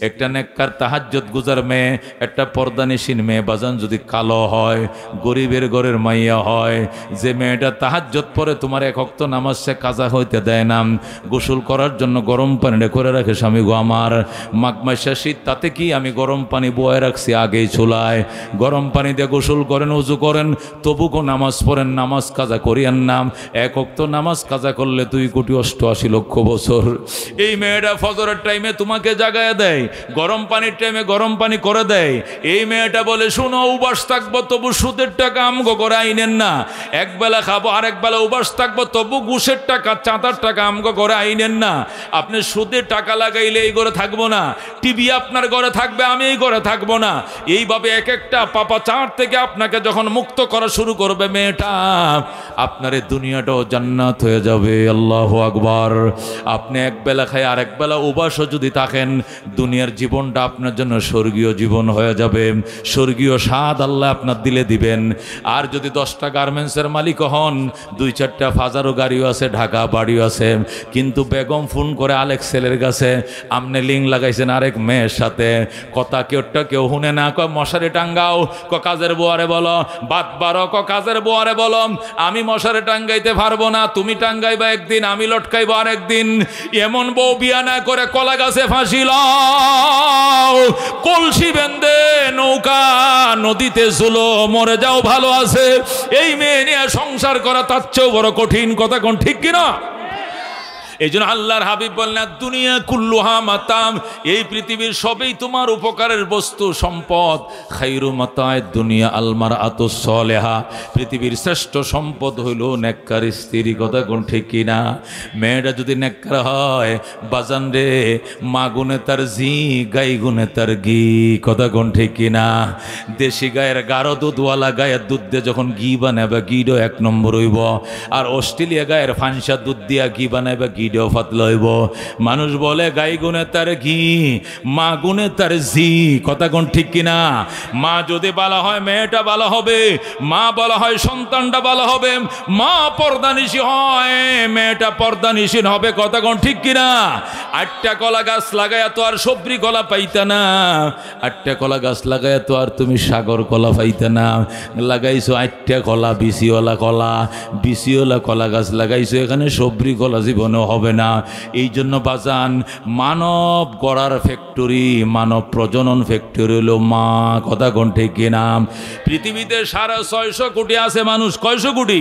একটা নেককার তাহাজ্জুদ গুজার মেয়ে, একটা পর্দানিশীন মেয়ে। বাজান যদি কালো হয়, গরিবের ঘরের মাইয়া হয়, যে মেয়েটা তাহাজ্জুদ পরে তোমার 1 ওয়াক্ত নামাজ সে কাজা হইতে দেয় না, গোসল করার জন্য গরম পানিটা করে রাখে, স্বামী গো আমার মাঘ মাসে শীত, তাতে কি আমি গরম পানি বয়ে রাখছি আগেই চুলায়, গরম পানি দিয়ে গোসল করেন, উজু করেন, তবুও নামাজ পড়েন, নামাজ কাজা করিয়ান নাম। 1 ওয়াক্ত নামাজ কাজা করলে 2,88,00,000 বছর। এই মেয়েটা ফজরের টাইমে তোমাকে জাগায় দেয়, গরম পানির টাইমে গরম পানি করে দেয়। এই মেয়েটা বলে, শুনো উপাস থাকবো তবু সুদের টাকা আমগো করে আইনেন না, একবেলা খাবো আর একবেলা উপাস থাকবো তবু ঘুষের টাকা, চাঁদার টাকা আমগো করে আইনেন না। আপনি সুদের টাকা লাগাইলে এই ঘরে থাকবো না, টিভি আপনার ঘরে থাকবে, আমি এই ঘরে থাকবো না। এইভাবে এক একটা পাপাচার থেকে আপনাকে যখন মুক্ত করা শুরু করবে মেয়েটা, আপনার এই দুনিয়াটাও জান্নাত হয়ে যাবে। আল্লাহু আকবার। আপনি একবেলা খাই আর একবেলা উপাসও যদি থাকেন, দুনিয়ার জীবনটা আপনার জন্য স্বর্গীয় জীবন হয়ে যাবে। স্বর্গীয় স্বাদ আল্লাহ আপনার দিলে দিবেন। আর যদি 10টা গার্মেন্টসের মালিক হন, 2-4টা ফাজারও গাড়িও আছে, ঢাকা বাড়িও আছে, কিন্তু বেগম ফোন করে আলেক ছেলের কাছে, আপনি লিঙ্ক লাগাইছেন আরেক মেয়ের সাথে, কথা কেউ শুনে না, কয় মশারি টাঙ্গাও, কাজের বোয়ারে বলো, বাদ বারো, কাজের বোয়ারে বলো, আমি মশারি টাঙ্গাইতে পারবো না, তুমি টাঙ্গাইবা একদিন, আমি লটকাইবো আরেকদিন। এমন বউ বিয়া না করে কলা গাছে ফাঁসি লাও, কলসি বেঁধে নৌকা নদীতে ঝুলো, মরে যাও ভালো আছে। এই মেয়ে নিয়ে সংসার করা তার চেয়েও বড় কঠিন। কথা কোন ঠিক কিনা? এই জন্য আল্লাহর হাবিব বললেন, দুনিয়া কুল্লুহা মাতাম, এই পৃথিবীর সবই তোমার উপকারের বস্তু, সম্পদ। খায়রু মাতা'আদ দুনিয়া আল মারআতুস সালিহা, পৃথিবীর শ্রেষ্ঠ সম্পদ হইল নেককার স্ত্রী। কথা কোন ঠিক কিনা? মেয়েটা যদি নেককার হয়, বাজান রে, মা গুনে তার জি, গাই গুনে তার ঘি। কথা কোন ঠিক কিনা? দেশি গায়ের গাঢ় দুধওয়ালা গায়ের দুধ দিয়ে যখন ঘি বানাবে, ঘিও 1 নম্বর হইব। আর অস্ট্রেলিয়া গায়ের ফানসা দুধ দিয়া ঘি বানাবে, ঘিও ফাতলা হইব। মানুষ বলে গাই গুনে তার ঘি, মা গুনে তার জি। কথা কোন ঠিক কিনা? মা যদি ভালো হয় মেয়েটা ভালো হবে, মা বলা হয় সন্তানটা ভালো হবে। মা পর্দানিশী হয়, মেয়েটা পর্দানিশীন হবে। কথা কোন ঠিক কিনা? 8টা কলা গাছ লাগায় তো আর সবরি কলা পাইতা না, 8টা কলা গাছ লাগায় তো আর তুমি সাগর কলা পাইতা না। লাগাইছো 8টা কলা, বিচিওয়ালা কলা, বিচিওয়ালা কলা গাছ লাগাইছো, এখানে সবরি কলা জীবনে হবে না। এই জন্য বাজান মানব গড়ার ফ্যাক্টরি, মানব প্রজনন ফ্যাক্টরি হলো মা। কথা কোন ঠিক কিনা? পৃথিবীতে 650 কোটি আছে মানুষ। কয়শো কোটি?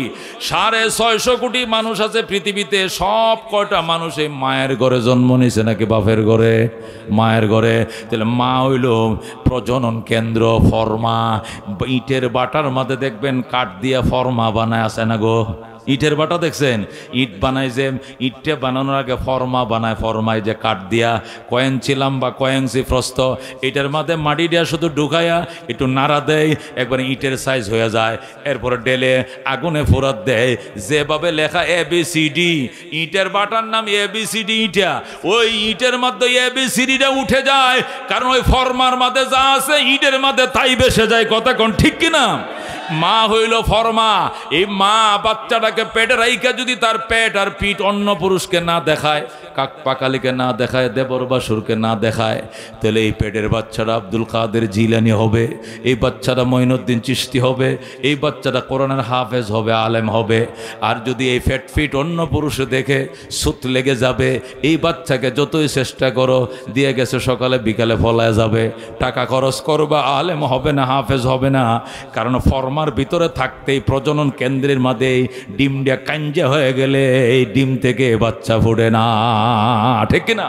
650 কোটি মানুষ আছে পৃথিবীতে। সব কয়টা মানুষ এই মায়ের ঘরে জন্ম নিছে নাকি বাপের ঘরে? মায়ের ঘরে। তাহলে মা হইল প্রজনন কেন্দ্র, ফর্মা। ইটের বাটার মধ্যে দেখবেন কাঠ দিয়া ফর্মা বানায়, আছে না গো? ইটের বাটা দেখছেন? ইট বানায়, যে ইটটা বানানোর আগে ফর্মা বানায়। ফর্মায় যে কাঠ দিয়া কয়েঞ্চি লম্বা কয়েঞ্চি প্রস্থ, এটার মধ্যে মাটি দিয়া শুধু ঢুকাইয়া একটু নাড়া দেয়, একবার ইটের সাইজ হয়ে যায়। এরপরে ডেলে আগুনে ফোরাত দেয়, যেভাবে লেখা ABCD, ইটের বাটার নাম ABCD ইটা। ওই ইটের মধ্যে ABCDটা উঠে যায়, কারণ ওই ফর্মার মধ্যে যা আছে ইটের মধ্যে তাই বেসে যায়। কথা কোন ঠিক কিনা? মা হইল ফর্মা। এই মা বাচ্চাটাকে পেটে রাইখা যদি তার পেট আর পিঠ অন্য পুরুষকে না দেখায়, কাক পাকালিকে না দেখায়, দেবর বাসুরকে না দেখায়, তাহলে এই পেটের বাচ্চাটা আব্দুল কাদের জিলানি হবে, এই বাচ্চাটা মঈনুদ্দিন চিশতি হবে, এই বাচ্চাটা কোরআনের হাফেজ হবে, আলেম হবে। আর যদি এই ফ্যাট ফিট অন্য পুরুষে দেখে সুত লেগে যাবে। এই বাচ্চাকে যতই চেষ্টা করো, দিয়ে গেছে সকালে বিকালে ফলায় যাবে। টাকা খরচ করবা, আলেম হবে না, হাফেজ হবে না। কারণ ফর্মার ভিতরে থাকতেই প্রজনন কেন্দ্রের মধ্যে ডিমটা কাঞ্জা হয়ে গেলে এই ডিম থেকে বাচ্চা ফুটে না। ঠিক কিনা?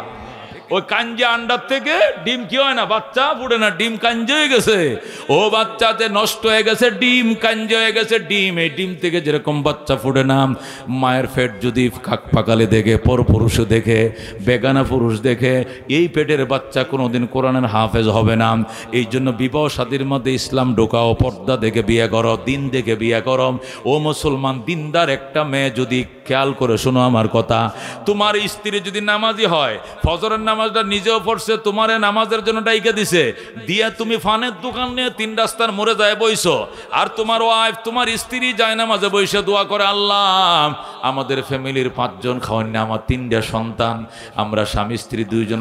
ওই কাঞ্জা আন্ডার থেকে ডিম কি হয় না, বাচ্চা ফুটে না, ডিম কাঞ্জা হয়ে গেছে। ও বাচ্চাতে নষ্ট হয়ে গেছে ডিম, কাঞ্জা হয়ে গেছে ডিম। এই ডিম থেকে যেরকম বাচ্চা ফুটে না, মায়ের পেট যদি কাক পাকালে দেখে, পর পুরুষ দেখে, বেগানা পুরুষ দেখে, এই পেটের বাচ্চা কোনোদিন কোরআনের হাফেজ হবে না। এই জন্য বিবাহ শাদীর মধ্যে ইসলাম ঢোকাও, পর্দা দেখে বিয়ে করো, দিন দেখে বিয়ে করো। ও মুসলমান দিনদার একটা মেয়ে যদি, খেয়াল করে শোনো আমার কথা, তোমার স্ত্রী যদি নামাজি হয়, ফজরের নামাজটা নিজেও পড়ছে, তোমারে নামাজের জন্য ডাইকে দিছে, দিয়ে তুমি ফানের দোকান নিয়ে 3 রাস্তার মোড়ে যায় বইছো, আর তোমার ওয়াইফ, তোমার স্ত্রী যায় নামাজে বইসে দোয়া করে, আল্লাহ আমাদের ফ্যামিলির 5 জন খাওয়ান না, আমার 3টা সন্তান, আমরা স্বামী স্ত্রী 2 জন,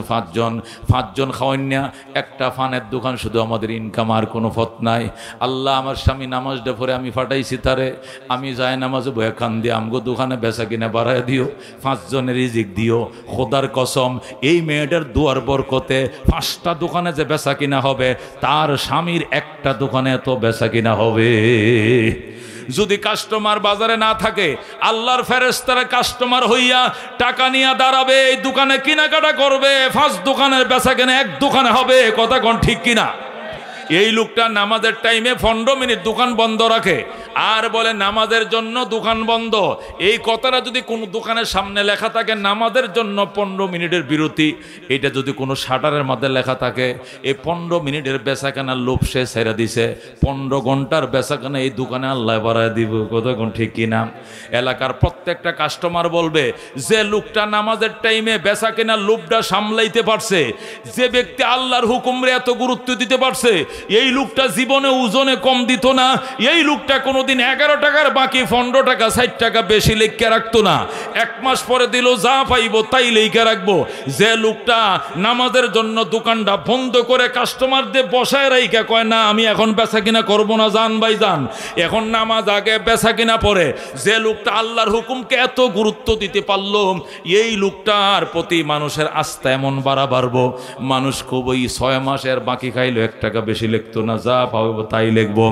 5 জন খাওয়ান না, একটা ফানের দোকান শুধু আমাদের ইনকাম, আর কোনো পথ নাই। আল্লাহ আমার স্বামী নামাজটা পড়ে আমি ফাটাইছি তারে, আমি যায় নামাজে বয়ে কান দিয়ে আমগো দোকানে বেচা কিনা বাড়ায় দিও, 5 জনের রিজিক দিও। খোদার কসম, এই মেয়েটার দুয়ার বরকতে 5টা দোকানে যে বেচা কিনা হবে, তার স্বামীর একটা দোকানে এত বেচা কিনা হবে। যদি কাস্টমার বাজারে না থাকে, আল্লাহর ফেরেশতারা কাস্টমার হইয়া টাকা নিয়ে দাঁড়াবে, এই দোকানে কেনাকাটা করবে, 5 দোকানের বেচা কিনা 1 দোকানে হবে। কথা কোন ঠিক কিনা? এই লোকটা নামাজের টাইমে 15 মিনিট দোকান বন্ধ রাখে, আর বলে নামাজের জন্য দোকান বন্ধ। এই কথাটা যদি কোনো দোকানের সামনে লেখা থাকে নামাজের জন্য 15 মিনিটের বিরতি, এটা যদি কোনো শাটারের মধ্যে লেখা থাকে, এই 15 মিনিটের বেচাকেনার লোভ সে ছেড়ে দিছে, 15 ঘন্টার বেচাকেনা এই দোকানে আল্লাহ বাড়ায় দিব। কথা কোন ঠিক কিনা? এলাকার প্রত্যেকটা কাস্টমার বলবে, যে লোকটা নামাজের টাইমে বেচাকেনার লোভটা সামলাইতে পারছে, যে ব্যক্তি আল্লাহর হুকুমরে এত গুরুত্ব দিতে পারছে, এই লোকটা জীবনে ওজনে কম দিত না, এই লোকটা কোনোদিন 11 টাকার বাকি 15 টাকা 60 টাকা বেশি লেখা রাখতো না, 1 মাস পরে দিল যা পাইব তাই লেখা রাখবো। যে লোকটা নামাজের জন্য দোকানটা বন্ধ করে কাস্টমারদের বসায় রাইখা কয়, না আমি এখন বেচা কিনা করবো না, জান ভাই যান, এখন নামাজ আগে বেচা কিনা পরে, যে লোকটা আল্লাহর হুকুমকে এত গুরুত্ব দিতে পারলো, এই লোকটার প্রতি মানুষের আস্থা এমন বাড়বো, মানুষ খুব ওই 6 মাসের বাকি খাইলো 1 টাকা বেশি লিখতো না, যা পাবো তাই লিখবো।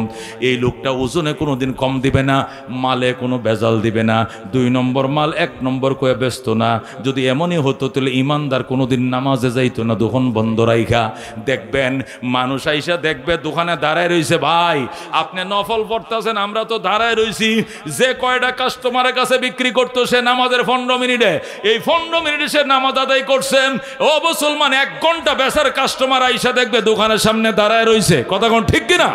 এই লোকটা ওজনে কোনোদিন কম দিবে না, মালে কোনো বেজাল দিবে না, 2 নম্বর মাল 1 নম্বর করে ব্যস্ত না। যদি এমনই হতো তাহলে ইমানদার কোনোদিন নামাজে যাইতো না, দোকান বন্ধ রাইখা। দেখবেন মানুষ আইসা দেখবে দোকানে দাঁড়ায় রয়েছে, ভাই আপনি নফল পড়তেছেন, আমরা তো দাঁড়ায় রয়েছি, যে কয়টা কাস্টমারের কাছে বিক্রি করতো সে নামাজের 15 মিনিটে, এই 15 মিনিটে সে নামাজ আদায় করছেন। ও মুসলমান, 1 ঘন্টা বেচার কাস্টমার আইসা দেখবে দোকানের সামনে দাঁড়ায় রয়েছে। কথা কোন ঠিক কিনা?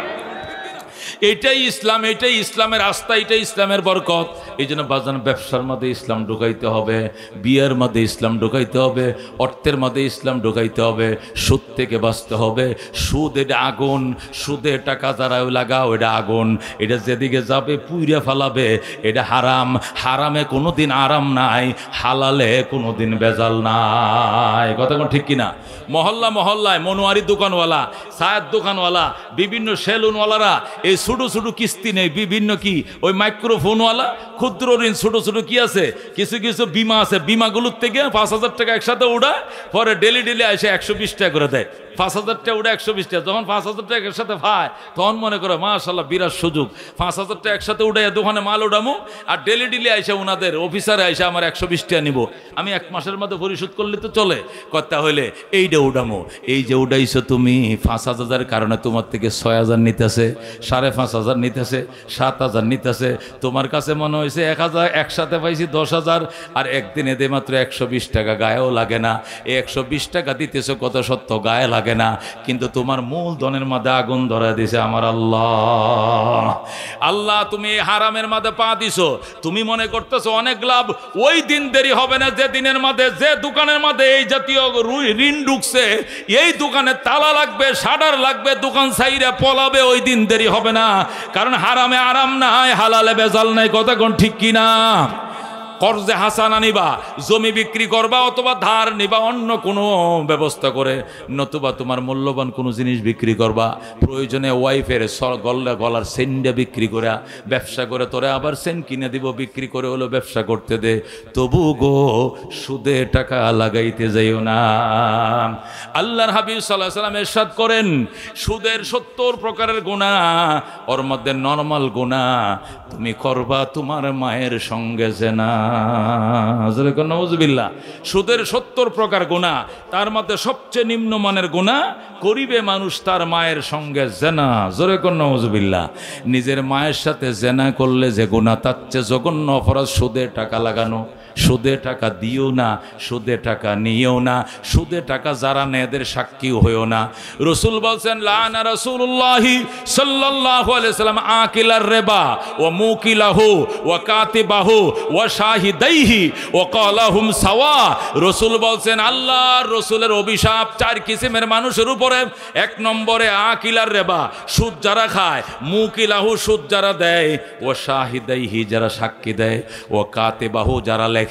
এটাই ইসলাম, এটাই ইসলামের আস্থা, এটাই ইসলামের বরকত। এই জন্য বাজান ব্যবসার মধ্যে ইসলাম ঢুকাইতে হবে, বিয়ের মধ্যে ইসলাম ঢুকাইতে হবে, অর্থের মধ্যে ইসলাম ঢুকাইতে হবে, সুদ থেকে বাঁচতে হবে। সুদ এটা আগুন, সুদে টাকা যারা লাগাও এটা আগুন, এটা যেদিকে যাবে পুইরা ফালাবে, এটা হারাম। হারামে কোনোদিন আরাম নাই, হালালে কোনোদিন বেজাল নাই। কথা কোন ঠিক কিনা? মহল্লা মহল্লায় মনোয়ারি দোকানওয়ালা, চায়ের দোকানওয়ালা, বিভিন্ন সেলুনওয়ালারা এই ছোট ছোট কিস্তি নেই বিভিন্ন কি ওই মাইক্রোফোনওয়ালা ক্ষুদ্র ঋণ ছোট ছোট কি আছে কিছু কিছু বিমা আছে, বিমাগুলোর থেকে 5,000 টাকা একসাথে উড়ায়, পরে ডেলি ডেলি এসে 120 টাকা করে দেয়। 5,000 টাকা উঠে 120 টাকা, যখন 5,000 টাকা একসাথে পায় তখন মনে করে মাশাআল্লাহ বিরাট সুযোগ, 5,000 টাকা একসাথে উঠে দোকানে মাল উঠামো আর ডেলি ডেলি আইসা ওনাদের অফিসারে আইসা আমার 120 টাকা নিব, আমি 1 মাসের মধ্যে পরিশোধ করলে তো চলে। কথা হইলে এইটা উঠামো, এই যে উঠাইছো তুমি 5,000 কারণে তোমার থেকে 6,000 নিতেছে, 5,500 নিতেছে, 7,000 নিতেছে, তোমার কাছে মনে হয়েছে 1,000 একসাথে পাইছি 10,000, আর একদিনে দে মাত্র 120 টাকা, গায়েও লাগে না। এই 120 টাকা দিতেছো কত সত্য, গায়ে লাগে না, কিন্তু তোমার মূলধনের মধ্যে আগুন ধরা দিছে আমার আল্লাহ। আল্লাহ তুমি হারামের মধ্যে পা দিছো, তুমি মনে করতেছো অনেক লাভ, ওই দিন দেরি হবে না যে দিনের মধ্যে যে দোকানের মধ্যে এই জাতীয় ঋণ ঢুকছে, এই দোকানে তালা লাগবে, শাটার লাগবে, দোকান সাইরে পলাবে, ওই দিন দেরি হবে না। কারণ হারামে আরাম নাই, হালালে বেজাল নাই। কথা কোন ঠিক কিনা? কর্জে হাসানা নিবা, জমি বিক্রি করবা অথবা ধার নিবা অন্য কোনো ব্যবস্থা করে, নতুবা তোমার মূল্যবান কোনো জিনিস বিক্রি করবা, প্রয়োজনে ওয়াইফের গলার সেন্ডে বিক্রি করে ব্যবসা করে, তোরে আবার সেন কিনে দিব, বিক্রি করে হলো ব্যবসা করতে দে, তবু গো সুদে টাকা লাগাইতে যাইও না। আল্লাহর হাবিব সাল্লাল্লাহু আলাইহি সাল্লাম ইরশাদ করেন, সুদের 70 প্রকারের গুনাহ, ওর মধ্যে নরমাল গুনাহ তুমি করবা তোমার মায়ের সঙ্গে জিনা। নাউযুবিল্লাহ। সুদের 70 প্রকার গুনাহ, তার মধ্যে সবচেয়ে নিম্নমানের গুনাহ করিবে মানুষ তার মায়ের সঙ্গে জিনা। জোরে কোন নাউযুবিল্লাহ। নিজের মায়ের সাথে জিনা করলে যে গুনাহ, তার চেয়ে জঘন্য অপরাধ সুদে টাকা লাগানো। সুদে টাকা দিও না, সুদে টাকা নিও না, সুদে টাকা যারা নেয় এদের সাক্ষী হইও না। রাসূল বলছেন, লানা রাসূলুল্লাহি সাল্লাল্লাহু আলাইহি সাল্লাম আকিলার রিবা ওয়া মুকিলাহু ওয়া কাতিবাহু ওয়া শাহিদাইহি ওয়া ক্বালাহুম সাওয়া। রাসূল বলছেন, আল্লাহর রাসূলের অভিশাপ 4 কিসিমের মানুষের উপরে। 1 নম্বরে আকিলার রিবা, সুদ যারা খায়, মুকিলাহু সুদ যারা দেয়, ওয়া শাহিদাইহি যারা সাক্ষী দেয়, ওয়া কাতিবাহু যারা লেখে,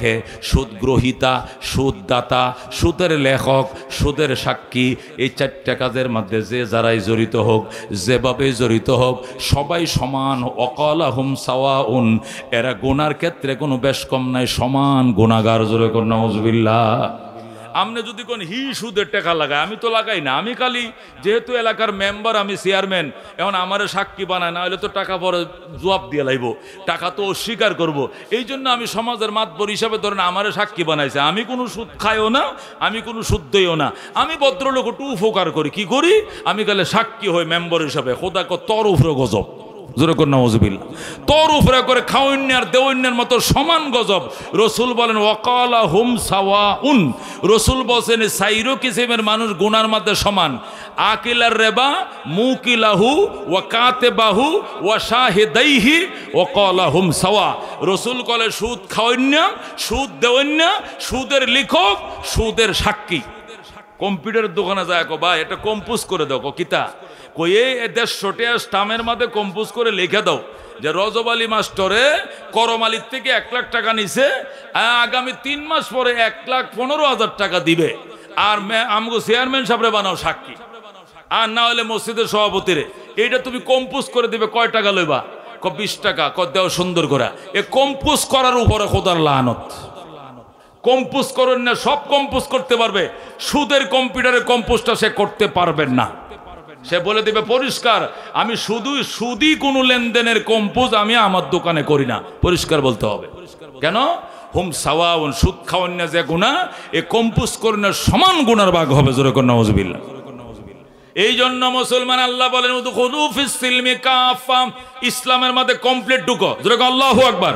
সুদ গ্রহীতা, সুদদাতা, সুদের লেখক, সুদের সাক্ষী, এই 4টা কাজের মধ্যে যে যারাই জড়িত হোক, যেভাবে জড়িত হোক, সবাই সমান। ওয়াকালাহুম সাওয়াউন, এরা গুনার ক্ষেত্রে কোনো বেশ কম নাই, সমান গুনাহগার। জোরে কোন নাউযুবিল্লাহ। আপনি যদি কোন সুদের টাকা লাগায়, আমি তো লাগাই না, আমি খালি যেহেতু এলাকার মেম্বার, আমি চেয়ারম্যান, এখন আমার সাক্ষী বানায় না হলে তো টাকা পরে জবাব দিয়ে লাইব, টাকা তো অস্বীকার করব। এই জন্য আমি সমাজের মাতবর হিসাবে ধরেন আমার সাক্ষী বানাইছে, আমি কোনো সুদ খাইও না, আমি কোনো সুদ দইও না, আমি ভদ্রলোক একটু উপকার করি। কি করি? আমি গেলে সাক্ষী হই মেম্বার হিসাবে, খোদা তোর উপরে গজব। জোরে কোন নাউযুবিল্লাহ। তোর উপরে করে খাওয়ান্যার দেওয়ান্যার মতো সমান গজব। রাসূল বলেন, ওয়াকালাহুম সাওয়াউন, রাসূল বলেন 4 কিসিমের মানুষ গুনার মধ্যে সমান। আকিলার রিবা, মুকিলাহু ওয়া কাতিবাহু ওয়া শাহিদাইহি ওয়া ক্বালাহুম সাওয়া। রাসূল বলে সুদ খাওয়ান্যা, সুদ দেওয়ান্যা, সুদের লেখক, সুদের সাক্ষী। কম্পিউটারের দোকানে যায়, ভাই এটা কম্পোজ করে দাও, কিতা কয়ে 150 টাকা স্টামের মধ্যে কম্পোজ করে লিখে দাও যে রজব আলী মাস্টরে করমালির থেকে 1 লাখ টাকা নিছে, আগামী 3 মাস পরে 1,15,000 টাকা দিবে, আর আমগো চেয়ারম্যান সাহেবরে বানাও সাক্ষী, আর না হলে মসজিদের সভাপতিরে। এইটা তুমি কম্পোজ করে দিবে, কয় টাকা লইবা? 20 টাকা। দেও সুন্দর করে। এ কম্পোজ করার উপরে খোদার লানত। কম্পোজ করেন না, সব কম্পোজ করতে পারবে, সুদের কম্পিউটারে কম্পোজটা সে করতে পারবেন না। সে বলে দিবে পরিষ্কার, আমি শুধু সুদী কোনো লেনদেনের কম্পোজ আমি আমার দোকানে করি না, পরিষ্কার বলতে হবে। কেন? হুম সাওয়াউন, সুদ খাওয়ান যে গুনাহ, এ কম্পোজ করেন না সমান গুনার ভাগ হবে। জোরে কোন নাউযুবিল্লাহ। এই জন্য মুসলমান আল্লাহ বলেন, উদখুলু ফিস সিলমি কাফা, ইসলামের মধ্যে কমপ্লিট ঢুকো। জোরে কোন আল্লাহু আকবার।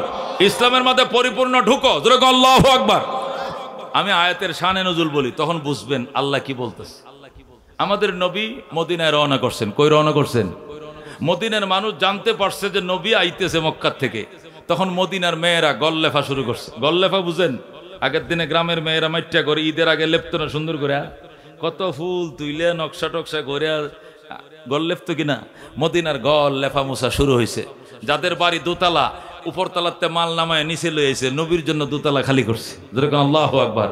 ইসলামের মধ্যে পরিপূর্ণ ঢুকো। জোরে কোন আল্লাহু আকবার। আমি আয়াতের শানে নজুল বলি, তখন বুঝবেন আল্লাহ কি বলতেছে। আমাদের নবী মদিনায় রওনা করছেন। কই রওনা করছেন? মদিনার মানুষ জানতে পারছে যে নবী আইতেছে মক্কা থেকে, তখন মদিনার মেয়েরা গল্লেফা শুরু করছে। গল্লেফা বুঝেন? আগের দিনে গ্রামের মেয়েরা মাইট্টা করে ঈদের আগে লেপ্ত না সুন্দর করে, কত ফুল তুইলে নকশা টকশা করে গল্লেফ তো কিনা। মদিনার গল্লেফা মুসা শুরু হয়েছে। যাদের বাড়ি দোতলা, উপরতলাতে মাল নামায় নিচে লইছে, নবীর জন্য দোতলা খালি করছে। যেরকম আল্লাহু আকবার।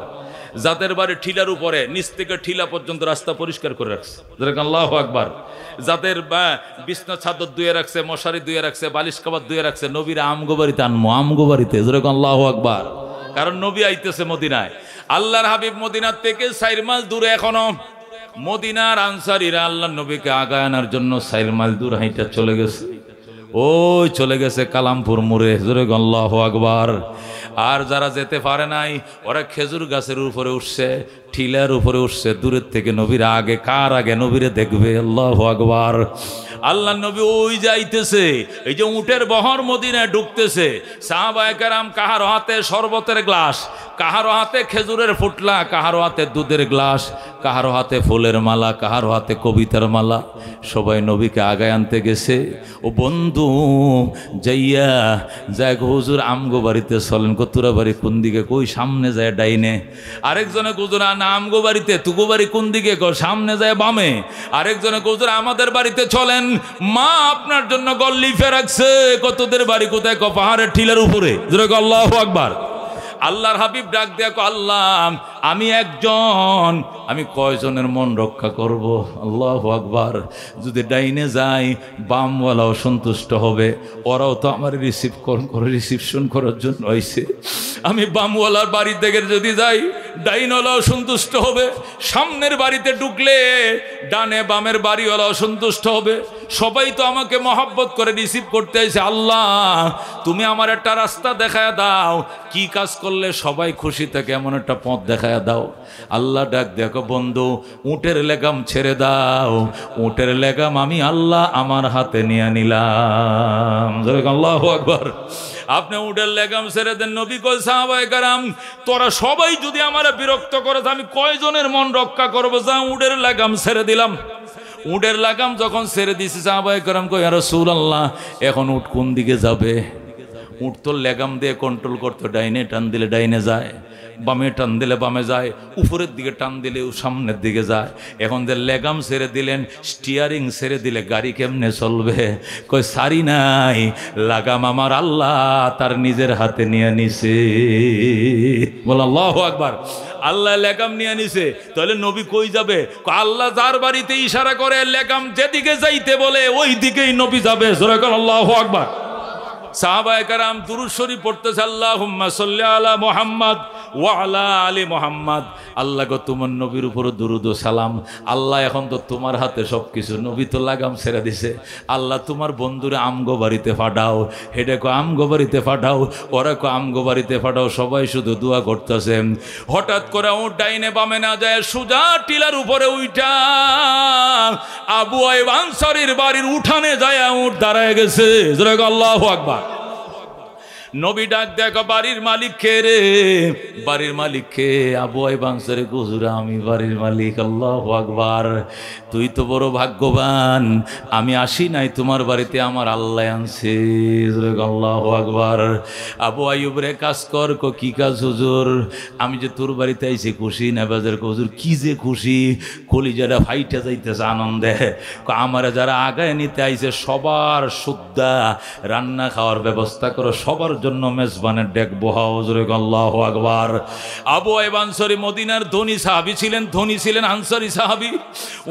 যাদের বাড়ি ঠিলার উপরে নিচ থেকে ঠিলা পর্যন্ত রাস্তা পরিষ্কার করে রাখছে, যেরকম আল্লাহু আকবার। যাদের বিছনা চাদর ধুয়ে রাখছে, মশারি ধুয়ে রাখছে, বালিশ কাবাত ধুয়ে রাখছে, নবীর আমগো বাড়িতে আনমো, আমগো বাড়িতে, যেরকম আল্লাহু আকবার। কারণ নবী আইতেছে মদিনায়, আল্লাহর হাবিব মদিনার থেকে 4 মাইল দূরে। এখনো মদিনার আনসারীরা আল্লাহর নবীকে আগায় আনার জন্য 4 মাইল দূর হাইটা চলে গেছে। ওই চলে গেছে কালামপুর মোড়ে, যেরকম আল্লাহু আকবার। আর যারা যেতে পারে নাই ওরা খেজুর গাছের উপরে উঠছে, ঠিলার উপরে উঠছে, দূরের থেকে নবীর আগে, কার আগে? নবীরে দেখবে। আল্লাহু আকবার। আল্লাহ নবী ওই যাইতেছে, এই যে উটের বহর মদিনায় ঢুকতেছে, সাহাবায়ে কেরাম কাহার হাতে শরবতের গ্লাস, কাহারো হাতে খেজুরের ফুটলা, কাহারো হাতে দুধের গ্লাস, কাহারো হাতে ফুলের মালা, কাহারো হাতে কবিতার মালা, সবাই নবীকে আগায় আনতে গেছে। ও বন্ধু যাইয়া যাই হুজুর আমগো বাড়িতে চলেন। কতুরা বাড়ি কোন দিকে? কই সামনে যায় ডাইনে। আরেকজনে হুজুর না আমগো বাড়িতে, তুগো বাড়ি কোন দিকে? সামনে যায় বামে। আরেকজনে হুজুর আমাদের বাড়িতে চলেন, মা আপনার জন্য গল্লিফে রাখছে। কতদের বাড়ি কোথায়? পাহাড়ের ঠিলার উপরে। আল্লাহু আকবার। আল্লাহর হাবিব ডাক দেয়া, আল্লাহ আমি একজন, আমি কয়জনের মন রক্ষা করব? আল্লাহু আকবার। যদি ডাইনে যাই বামওয়ালাও সন্তুষ্ট হবে, ওরাও তো আমার রিসিপশন করার জন্য আইছে। আমি বামওয়ালার বাড়ি থেকে যদি যাই ডাইনওয়ালাও সন্তুষ্ট হবে, সামনের বাড়িতে ঢুকলে ডানে বামের বাড়িওয়ালাও সন্তুষ্ট হবে। সবাই তো আমাকে মহব্বত করে রিসিভ করতে আইছে। আল্লাহ তুমি আমার একটা রাস্তা দেখায় দাও, কি কাজ করলে সবাই খুশি থাকে এমন একটা পথ দেখায় দাও। আল্লাহ ডাক দেখো, বন্ধু উটের লেগাম ছেড়ে দাও। উটের লেগাম আমি আল্লাহ আমার হাতে নিয়ে নিলাম। আল্লাহু আকবার। আপনি উটের লেগাম ছেড়ে দেন। নবী কই সাহাবায়ে কেরাম তোরা সবাই যদি আমারে বিরক্ত করে আমি কয়জনের মন রক্ষা করবো? যা উটের লেগাম ছেড়ে দিলাম। উটের লাগাম যখন ছেড়ে দিয়েছে সাহাবায়ে কেরাম কই ইয়া রাসূলুল্লাহ এখন উট কোন দিকে যাবে? উট তো লেগাম দিয়ে কন্ট্রোল করতো, ডাইনে টান দিলে ডাইনে যায়, বামে টান দিলে বামে যায়, উপরের দিকে টান দিলে সামনের দিকে যায়। এখন যে লেগাম ছেড়ে দিলেন, স্টিয়ারিং ছেড়ে দিলে গাড়ি কেমনে চলবে? কই সারি নাই, লাগাম আমার আল্লাহ তার নিজের হাতে নিয়ে নিছে। বল আল্লাহু আকবার। আল্লাহ লেগাম নিয়ে নিছে, তাহলে নবী কই যাবে? আল্লাহ যার বাড়িতে ইশারা করে লেগাম যেদিকে যাইতে বলে ওই দিকেই নবী যাবে। জোরে বল আল্লাহু আকবার। সাহাবায়ে কেরাম দুরূদ শরীফ পড়তেছে, আল্লাহুম্মা সাল্লি আলা মুহাম্মদ ওয়া আলা আলি মুহাম্মদ। আল্লাহ গো তোমার নবীর উপর দুরূদ ও সালাম। আল্লাহ এখন তো তোমার হাতে সবকিছু, নবী তো লাগাম ছেড়ে দিছে। আল্লাহ তোমার বন্ধুরে আমগো বাড়িতে পাঠাও, হেডে কো আমগো বাড়িতে পাঠাও, ওরা কো আমগো বাড়িতে পাঠাও। সবাই শুধু দোয়া করতেছে। হঠাৎ করে ও ডাইনে বামে না যায়, সুজা টিলার উপরে উইঠা আবু আইয়ুব আনসারীর বাড়ির উঠানে যায় উঠ দাঁড়ায় গেছে। জোরে আল্লাহু আকবার। নবী ডাক দেখো, বাড়ির মালিক কে রে? বাড়ির মালিক কে? আবু আইয়ুব আনসারী হুজুর আমি বাড়ির মালিক। আল্লাহু আকবার। তুই তো বড় ভাগ্যবান, আমি আসি নাই তোমার বাড়িতে, আমার আল্লাহ আনছে। আল্লাহু আকবার। আবু আইয়ুব রে কাজ কর। কি কাজ হুজুর? আমি যে তোর বাড়িতে আইছি খুশি না বাজার? হুজুর কি যে খুশি, কলিজাটা ফাইটা যাইতেছে আনন্দে। আমারে যারা আগায় নিতে আইছে সবার সুদ্ধা রান্না খাওয়ার ব্যবস্থা করো, সবার জন্য মেজবানের ডেক বহাও। জোরে আল্লাহু আকবার। আবু আইয়ুব আনসারী মদিনার ধনী সাহাবী ছিলেন, ধনী ছিলেন আনসারী সাহাবী।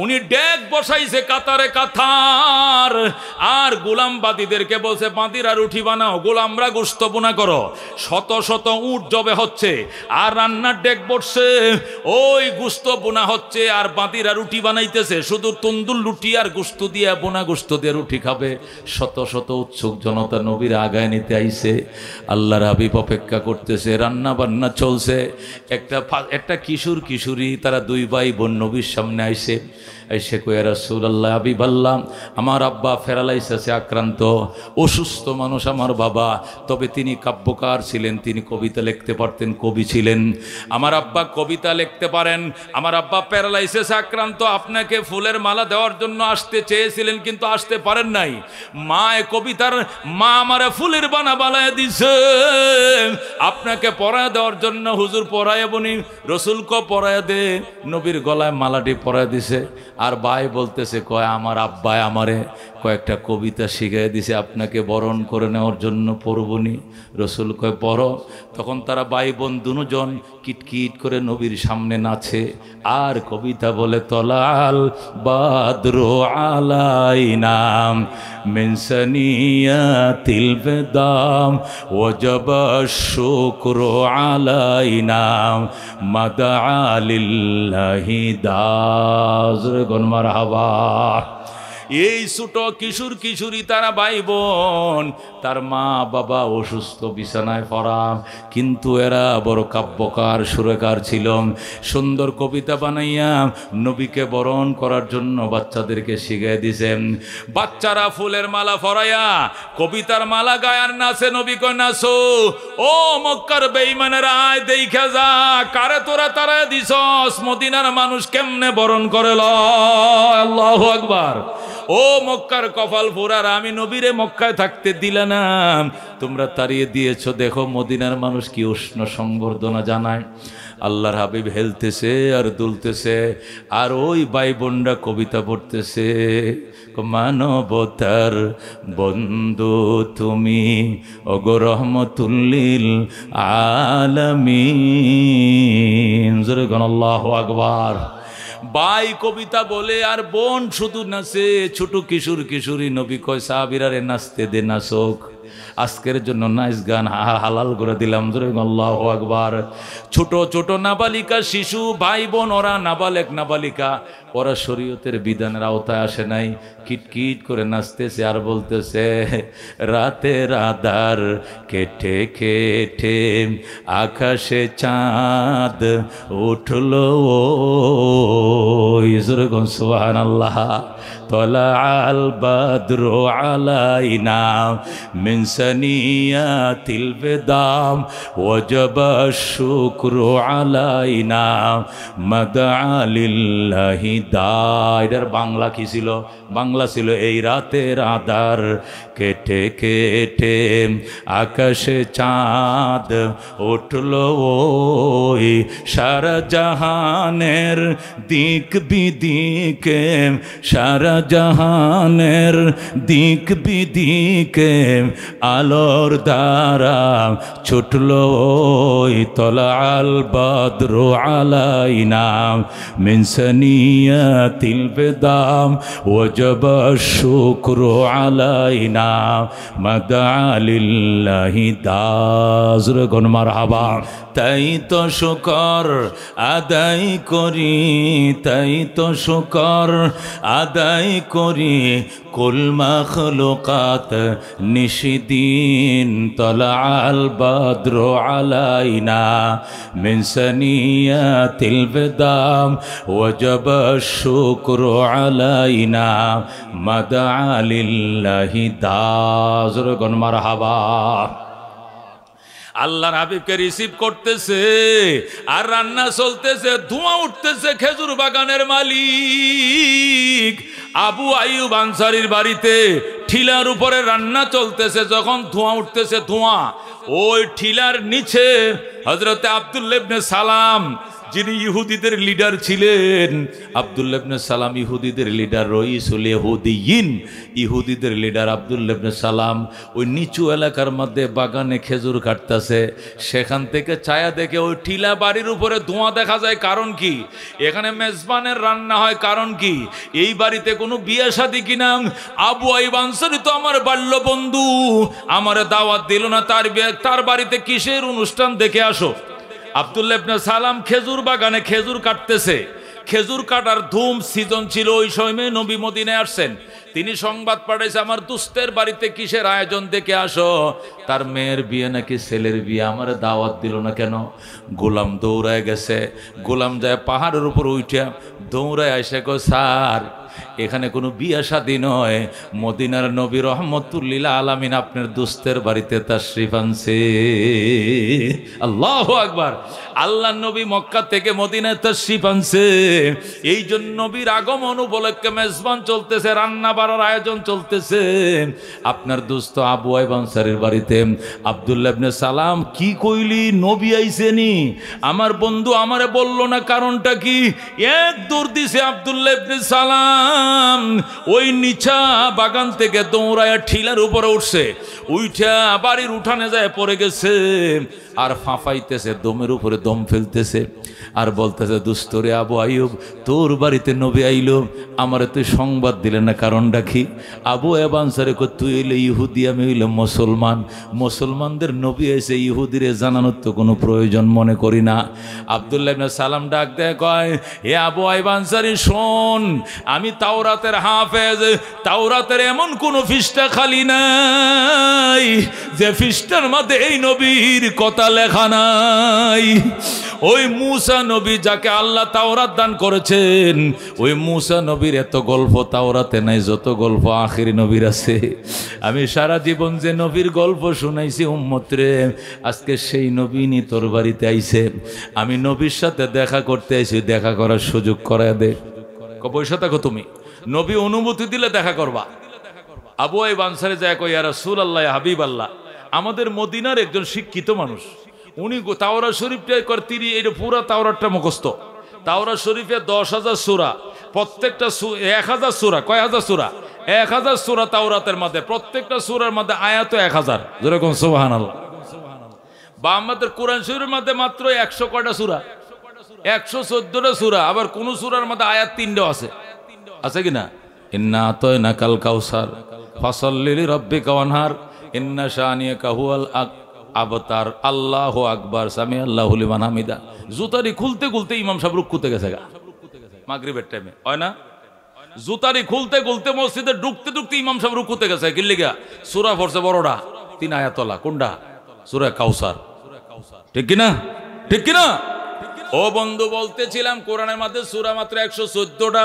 উনি ডেক বসাইছে কাতারে কাতার, আর গোলামবাদীদেরকে বলছে বাঁদিরা রুটি বানাও, গোলামরা গোশত বোনা করো। শত শত উট জবে হচ্ছে আর রান্নার ডেক বসছে, ওই গোশত বোনা হচ্ছে আর বাঁদিরা রুটি বানাইতেছে। শুধু তন্দুর রুটি আর গোশত দিয়ে, বোনা গোশত দিয়ে রুটি খাবে। শত শত উৎসুক জনতা নবীর আগায় নিতে আইছে। আল্লাহর হাবিব অপেক্ষা করতেছে, রান্না বান্না চলছে। একটা কিশোরী, তারা দুই ভাই বোন নবীর সামনে আইছে। এসে কয়ে রাসূলুল্লাহ হাবিব আল্লাহ, আমার আব্বা প্যারালাইসিসে আক্রান্ত, অসুস্থ মানুষ আমার বাবা, তবে তিনি কাব্যকার ছিলেন, তিনি কবিতা লিখতে পারতেন, কবি ছিলেন। আমার আব্বা কবিতা লিখতে পারেন, আমার আব্বা প্যারালাইসিসে আক্রান্ত, আপনাকে ফুলের মালা দেওয়ার জন্য আসতে চেয়েছিলেন কিন্তু আসতে পারেন নাই। মা কবিতার মা আমারে ফুলের বানা বানায় দিছে, আপনাকে পরায় দেওয়ার জন্য হুজুর পরায় বনি, রসুলকে পরায় দে। নবীর গলায় মালাটি পরায় দিছে। আর ভাই বলতেছে, কয় আমার আব্বায় আমারে কয়েকটা কবিতা শিখিয়ে দিছে, আপনাকে বরণ করে নেওয়ার জন্য পড়বনি। রসুল কয় পড়ো। তখন তারা ভাই বোন দুজন কিটকিট করে নবীর সামনে নাচে আর কবিতা বলে, তলাল বাদরু আলাইনা মিন সানিয়াতিল বেদাম ওয়াজাবা শুকরু আলাইনা মাদা লিল্লাহি দাজরগন মারহাবা। এই ছোট কিশোর কিশোরী তারা ভাই বোন, তার মা বাবা অসুস্থ, বিছানায় পড়া, কিন্তু এরা বড় কাব্যকার সুরকার ছিল। সুন্দর কবিতা বানাইয়া নবীকে বরণ করার জন্য বাচ্চাদেরকে শিখিয়ে দিছেন। বাচ্চারা ফুলের মালা পরাইয়া কবিতার মালা গায়ার নাচে। নবী কয় নাচো, ও মক্কার বেঈমানেরা আয় দেইখা যা, কারে তোরা তারা দিছস, মদিনার মানুষ কেমনে বরণ করে লয়। আল্লাহু আকবার। ও মক্কার কপাল পোড়ার, আমি নবীরে মক্কায় থাকতে দিলে না, তোমরা তাড়িয়ে দিয়েছো। দেখো মদিনার মানুষ কি উষ্ণ সংবর্ধনা জানায়। আল্লাহর হাবিব হেলতেছে আর দুলতেছে, আর ওই ভাই বোনরা কবিতা পড়তেছে। মানবতার বন্ধু তুমি ওগো রহমতুল্লিল আলামিন। জোরে গণ আল্লাহু আকবার। ভাই কবিতা বলে আর বোন শুধু নাচে। ছোট কিশোর কিশোরী নবী কয় সাহাবীরারে নাচতে দে, নাচক। আজকের জন্য নাইস গান হালাল করে দিলাম। জোরে আল্লাহু আকবার। ছোট ছোট নাবালিকা শিশু ভাই বোন, ওরা নাবালেক নাবালিকা, ওরা শরীয়তের বিধানের আওতায় আসে নাই, কিটকিট করে নাচতেছে আর বলতেছে, রাতের আধার কেটে কেটে আকাশে চাঁদ উঠলো, জোরে সুবহানাল্লাহ। তলা আল বাদরু আলাইনা মিন সানিয়াতিল বেদাম ওয়াজাবা শুকরু আলাইনা মাদা লিল্লাহি দা। এটার বাংলা কি ছিল? বাংলা ছিল, এই রাতের আধার কেটে কেটে আকাশে চাঁদ উঠলো, ওই সারা জাহানের দিক বিদিকে, সারা জাহানের দিক বিদিকে আলোর দ্বারা ছুটলো, ওই তলাল বাদরু আলাইনা মিন সানিয়াতিল বেদাম ওয়াজাবা শুকরু আলাইনা মাদা লিল্লাহি দাজরগন মারহাবা। তাই তো শুকর আদায় করি, তাই তো শুকর আদায় করি, কুল মাখলুকাত নিশিদিন তলাল বাদরু আলাইনা মিন সানিয়াতিল বেদাম ওয়াজাবা শুকরু আলাইনা মাদা লিল্লাহি দাজরগন মারহাবা। আল্লাহর হাবিবকে রিসিভ করতেছে আর রান্না চলতেছে, ধোঁয়া উঠতেছে। খেজুর বাগানের মালিক আবু আইয়ুব আনসারীর বাড়িতে ঠিলার উপরে রান্না চলতেছে। যখন ধোঁয়া উঠতেছে, ধোঁয়া, ওই ঠিলার নিচে হযরতে আব্দুল্লাহ ইবনে সালাম, যিনি ইহুদিদের লিডার ছিলেন। আব্দুল্লাহ ইবনে সালাম ইহুদিদের লিডার, রইসুল ইহুদিয়িন, ইহুদিদের লিডার আব্দুল্লাহ ইবনে সালাম ওই নিচু এলাকার মধ্যে বাগানে খেজুর কাটতেছে। সেখান থেকে ছায়া দেখে ওই টিলা বাড়ির উপরে ধোঁয়া দেখা যায়। কারণ কি? এখানে মেজবানের রান্না হয়। কারণ কি? এই বাড়িতে কোনো বিয়ে শাদী কিনা? আবু আইয়ুব আনসারী তো আমার বাল্য বন্ধু, আমারে দাওয়াত দিল না, তার বাড়িতে কিসের অনুষ্ঠান, দেখে আসো। আব্দুল্লাহ ইবনে সালাম খেজুর বাগানে খেজুর কাটতেছে। খেজুর কাটার ধুম সিজন ছিল ওই সময়। নবী মদিনায় আসছেন, তিনি সংবাদ পাঠাইছে, আমার দুস্তের বাড়িতে কিসের আয়োজন, দেখে আসো। তার মেয়ের বিয়ে নাকি ছেলের বিয়ে, আমার দাওয়াত দিল না কেন? গোলাম দৌড়ায় গেছে। গোলাম যায় পাহাড়ের উপর উঠে দৌড়ায় আসে, গো স্যার এখানে কোনো বিয়ে শাদী নয়, মদিনার নবী রহমতুল্লিল আলামিন আপনার দুস্তের বাড়িতে তাশরিফ আনছে। আল্লাহু আকবার। আল্লাহ নবী মক্কা থেকে মদিনায় তাশরিফ আনছে। এই জন্য নবীর আগমন উপলক্ষে মেজবান চলতেছে, রান্না বাড়ার আয়োজন চলতেছে। আপনার দোস্ত আবু আইয়ুব আনসারীর বাড়িতে আব্দুল্লাহ ইবনে সালাম, কি কইলি নবী আইছেনি? আমার বন্ধু আমারে বলল না, কারণটা কি? এক দৌড় দিছে আব্দুল্লাহ ইবনে সালাম ওই নিচা বাগান থেকে দৌড়ায় ঠিলার উপরে উঠছে, উঠা বাড়ির উঠানে যায় পড়ে গেছে, আর ফাঁফাইতেছে, দমের উপরে দম ফেলতেছে, আর বলতেছে, দুস্তরে আবু আইয়ুব, তোর বাড়িতে নবী আইলো, আমারে তুই সংবাদ দিলে না, কারণটা কি? আবু আইয়ুব আনসারী কয়, তুই হইলে ইহুদি, আমি হইলে মুসলমান, মুসলমানদের নবী এসে ইহুদিরে জানানোর তো কোনো প্রয়োজন মনে করি না। আব্দুল্লাহ ইবনে সালাম ডাক দেয়, কয়, হে আবু আইয়ুব আনসারী, শোন, আমি তাওরাতের হাফেজ, তাওরাতের এমন কোনো পৃষ্ঠা খালি নাই যে পৃষ্ঠার মধ্যে এই নবীর কথা লেখা নাই। ওই মূসা নবী যাকে আল্লাহ তাওরাত দান করেছেন, ওই মূসা নবীর এত গল্প তাওরাতে নাই যত গল্প আখিরি নবীর আছে। আমি সারা জীবন যে নবীর গল্প শুনাইছি উম্মতরে, আজকে সেই নবী নি তোর বাড়িতে আইছে, আমি নবীর সাথে দেখা করতে আইছি, দেখা করার সুযোগ করায় দে। পয়সা থাকো তুমি, নবী অনুমতি দিলে দেখা করবা। আবু আইয়ুব আনসারী যায় কয়, ইয়া রাসূলুল্লাহ, ইয়া হাবিবাল্লাহ, আমাদের মদিনার একজন শিক্ষিত মানুষ, উনি তাওরাত শরীফটা করে তিনি এটা পুরা তাওরাতটা মুখস্থ। তাওরাত শরীফে 10,000 সূরা, প্রত্যেকটা 1000 সূরা, কয় হাজার সূরা? 1000 সূরা তাওরাতের মধ্যে, প্রত্যেকটা সূরার মধ্যে আয়াত 1000, যেরকম সুবহানাল্লাহ। বা আমাদের কোরআন শরীফের মধ্যে মাত্র 100 কয়টা সূরা? 114টা সূরা। আবার কোন সূরার মধ্যে আয়াত 3টা আছে, আছে কিনা? ইন্না আতাইনাকাল কাউসার ফাসাল্লি লিরাব্বিকা ওয়ানহার ইন্না শানিয়াকা হুয়াল আবতার। আল্লাহু আকবার, সামি আল্লাহু লিমান হামিদা। জুতারি খুলতে খুলতে ইমাম সাহেব রুকুতে গেছে গা, মাগরিবের টাইমে, হয় না? জুতারি খুলতে খুলতে মসজিদে ঢুকতে ঢুকতে ইমাম সাহেব রুকুতে গেছে। কি লিগা? সূরা পড়ছে বড়টা, 3 আয়াতলা। কোনটা? সূরা কাউসার। ঠিক কিনা? ঠিক কিনা? ও বন্ধু, বলতেছিলাম কোরআনের মধ্যে সূরা মাত্র 114টা,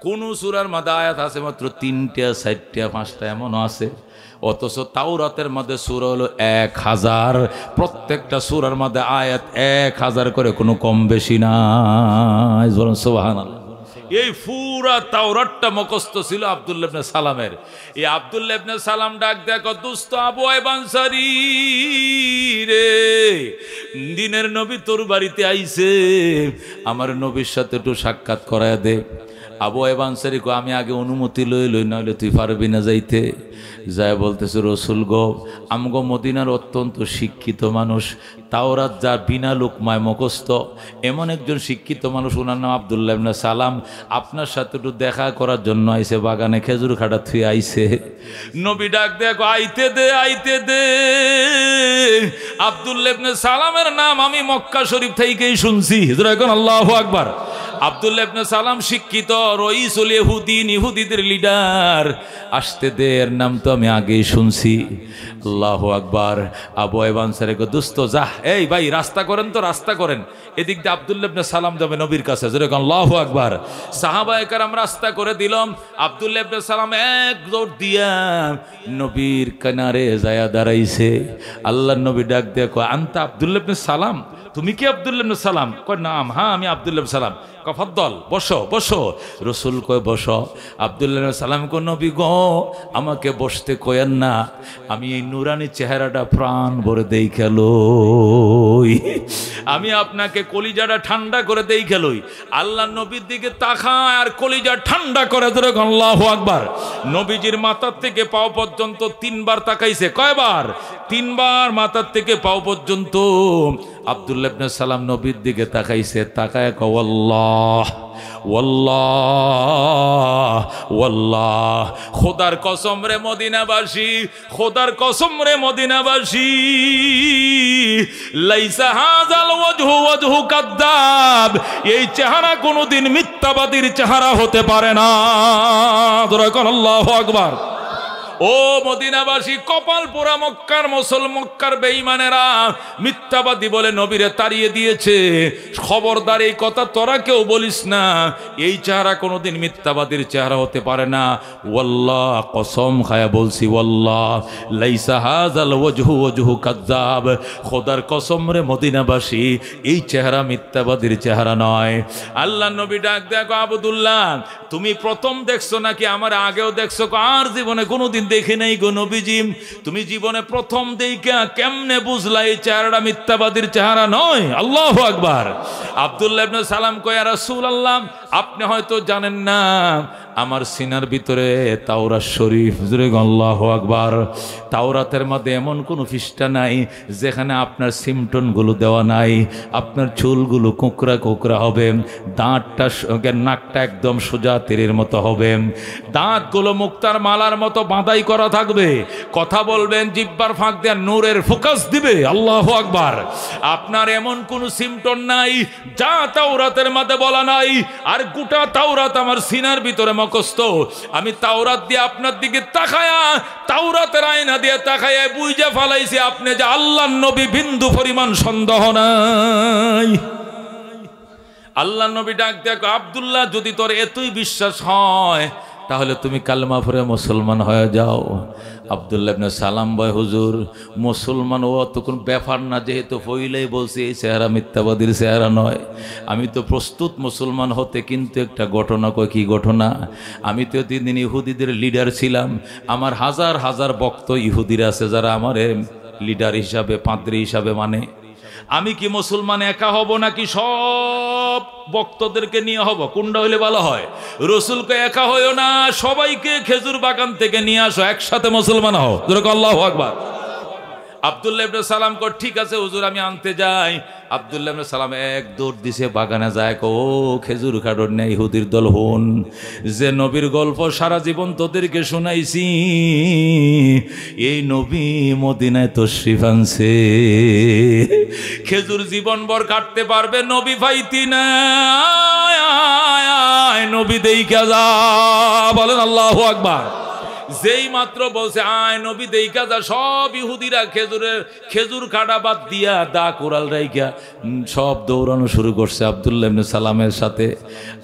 কোন সূরার মধ্যে আয়াত আছে মাত্র 3টা, 4টা, 5টা, এমনও আছে। অথচ তাওরাতের মধ্যে সূরা হলো 1000, প্রত্যেকটা সূরার মধ্যে আয়াত 1000 করে, কোনো কম বেশি নাই। বলুন সুবহানাল্লাহ। এই পুরা তাওরাতটা মুখস্থ ছিল আব্দুল্লাহ ইবনে সালামের। এই আব্দুল্লাহ ইবনে সালাম ডাক দেখো, দোস্ত আবু আইয়ুব আনসারী রে, দিনের নবী তোর বাড়িতে আইছে, আমার নবীর সাথে একটু সাক্ষাৎ করায় দে। আবু আইয়ুব আনসারী কয়, আমি আগে অনুমতি লই, নইলে তুই পারবি না যাইতে। যায় বলতেছে, রসুল গো, আমগো মদিনার অত্যন্ত শিক্ষিত মানুষ, তাওরাত যা বিনা লোকমায় মুখস্থ, এমন একজন শিক্ষিত মানুষ, ওনার নাম আব্দুল্লাহ ইবনে সালাম, আপনার সাথে একটু দেখা করার জন্য আইছে, বাগানে খেজুর খাটা থুই আইছে। নবী ডাক দেখো, আইতে দে, আইতে দে। আব্দুল্লাহ ইবনে সালামের নাম আমি মক্কা শরীফ থেকেই শুনছি, এখন আল্লাহু আকবার। আব্দুল্লাহ ইবনে সালাম শিক্ষিত, রইসুল ইহুদিন, ইহুদিদের লিডার। আসতে দে, এর নাম তো আমি আগেই শুনছি। আল্লাহু আকবার। আবু আইয়ুব আনসারী কো, দোস্ত যা, এই ভাই রাস্তা করেন তো, রাস্তা করেন। এদিক দিয়ে আব্দুল্লাহ ইবনে সালাম যাবে নবীর কাছে, যেরকম আল্লাহু আকবার। সাহাবায়ে কেরাম রাস্তা করে দিলাম, আব্দুল্লাহ ইবনে সালাম এক দৌড় দিয়া নবীর কিনারে যায়া দাঁড়াইছে। আল্লাহর নবী ডাক দিয়ে কয়, আনতা আব্দুল্লাহ ইবনে সালাম, তুমি কি আব্দুল্লাহ ইবনে সালাম? কয়, নাম, হ্যাঁ আমি আব্দুল্লাহ ইবনে সালাম। কফাদ্দল, বসো বসো। রসুল কয়, বসো। আব্দুল্লাহ ইবনে সালাম কয়, নবী গো, আমাকে বসতে কয়েন না, আমি এই নুরানি চেহারাটা প্রাণ ভরে দেই খেলই, আমি আপনাকে কলিজাটা ঠান্ডা করে দেই খেলই। আল্লাহ নবীর দিকে তাকায় আর কলিজা ঠান্ডা করে ধরে, আল্লাহু আকবার। নবীজির মাথার থেকে পাও পর্যন্ত 3 বার তাকাইছে। কয়বার? 3 বার মাথার থেকে পাও পর্যন্ত। আব্দুল্লাহ ইবনে সালাম নবীর দিকে তাকাইছে, তাকায় কয়, ওয়াল্লাহ ওয়াল্লাহ ওয়াল্লাহ, খোদার কসম রে মদিনাবাসী, খোদার কসম রে মদিনাবাসী, লাইসা হাযাল ওয়াজহু ওয়াজহু কাদ্দাব, এই চেহারা কোনোদিন মিথ্যাবাদীর চেহারা হতে পারে না। আল্লাহু আকবার। ও মদিনাবাসী, কপাল পোড়া মক্কার মক্কার বেঈমানেরা মিথ্যাবাদী বলে নবীরে তাড়িয়ে দিয়েছে। খবরদার, এই কথা তোরা কেউ বলিস না, এই চেহারা কোনোদিন মিথ্যাবাদীর চেহারা হতে পারে না। ওয়াল্লাহ, কসম খায়া বলছি, ওয়াল্লাহ লাইসা হাযাল ওয়াজহু ওয়াজহু কাযযাব, খোদার কসম রে মদিনাবাসী, এই চেহারা মিথ্যাবাদীর চেহারা নয়। আল্লাহ নবী ডাক দেখো, আব্দুল্লাহ তুমি প্রথম দেখছো নাকি আমার আগেও দেখছো? আর জীবনে কোনোদিন দেখে নাই গো নবীজি। তুমি জীবনে প্রথম দেখা কেমনে বুঝলা এই চেহারাটা মিথ্যাবাদীর চেহারা নয়? আল্লাহু আকবার। আব্দুল্লাহ ইবনে সালাম কয়, ইয়া রাসূলুল্লাহ, আপনি হয়তো জানেন না আমার সিনার ভিতরে তাওরাত শরীফ, জোরে আল্লাহু আকবার। তাওরাতের মধ্যে এমন কোনো পৃষ্ঠা নাই যেখানে আপনার সিমটনগুলো দেওয়া নাই। আপনার চুলগুলো কোঁকড়া কোঁকড়া হবে, দাঁতটা নাকটা একদম সোজা তীরের মতো হবে, দাঁতগুলো মুক্তার মালার মতো বাঁধাই করা থাকবে, কথা বলবেন জিহ্বার ফাঁক দিয়ে নূরের ফোকাস দিবে। আল্লাহু আকবার। আপনার এমন কোনো সিমটন নাই যা তাওরাতের মধ্যে বলা নাই। আর গোটা তাওরাত আমার সিনার ভিতরে মুখস্থ। আমি তাওরাত দিয়ে আপনার দিকে তাকায়া, তাওরাতের আয়না দিয়ে তাকায়া বুঝে ফেলাইছি আপনি যে আল্লাহর নবী, বিন্দু পরিমাণ সন্দেহ নাই। আল্লাহর নবী ডাক দেখো, আব্দুল্লাহ যদি তোর এতই বিশ্বাস হয় তাহলে তুমি কালেমা পড়ে মুসলমান হয়ে যাও। আব্দুল্লাহ ইবনে সালাম বয়, হুজুর মুসলমান ও তো কোনো ব্যাপার না, যেহেতু পইলেই বলছি এই চেহারা মিথ্যাবাদীর চেহারা নয়, আমি তো প্রস্তুত মুসলমান হতে, কিন্তু একটা ঘটনা। কয় কি ঘটনা? আমি তো 3 দিন ইহুদিদের লিডার ছিলাম, আমার হাজার হাজার ভক্ত ইহুদিরা আছে যারা আমার লিডার হিসাবে, পাদ্রী হিসাবে মানে। আমি কি মুসলমান একা হব নাকি সব ভক্তদেরকে নিয়ে হব? কোনটা হইলে ভালো হয়? রসুলকে একা হইও না, সবাইকে খেজুর বাগান থেকে নিয়ে আসো, একসাথে মুসলমান হও। আল্লাহু আকবার। আব্দুল্লাহ ইবনে সালাম কর, ঠিক আছে হুজুর আমি আনতে যাই। আব্দুল্লাহ ইবনে সালাম এক দৌড় দিছে, বাগানে যায়। ও খেজুর কাটর নেই ইহুদির দল, হন যে নবীর গল্প সারা জীবন তোদেরকে শোনাইছি, এই নবী মদিনায় তশরিফ আনছে, খেজুর জীবনভর কাটতে পারবে, নবী পাইতি না, নবী দেইখা যা। বলেন আল্লাহু আকবার। যেই মাত্র বলছে আয় নবী দেইখা যা, সব ইহুদিরা খেজুর কাটা বাদ দিয়া দা কোরাল রাইখা সব দৌড়ানো শুরু করছে আব্দুল্লাহ ইবনে সালামের সাথে।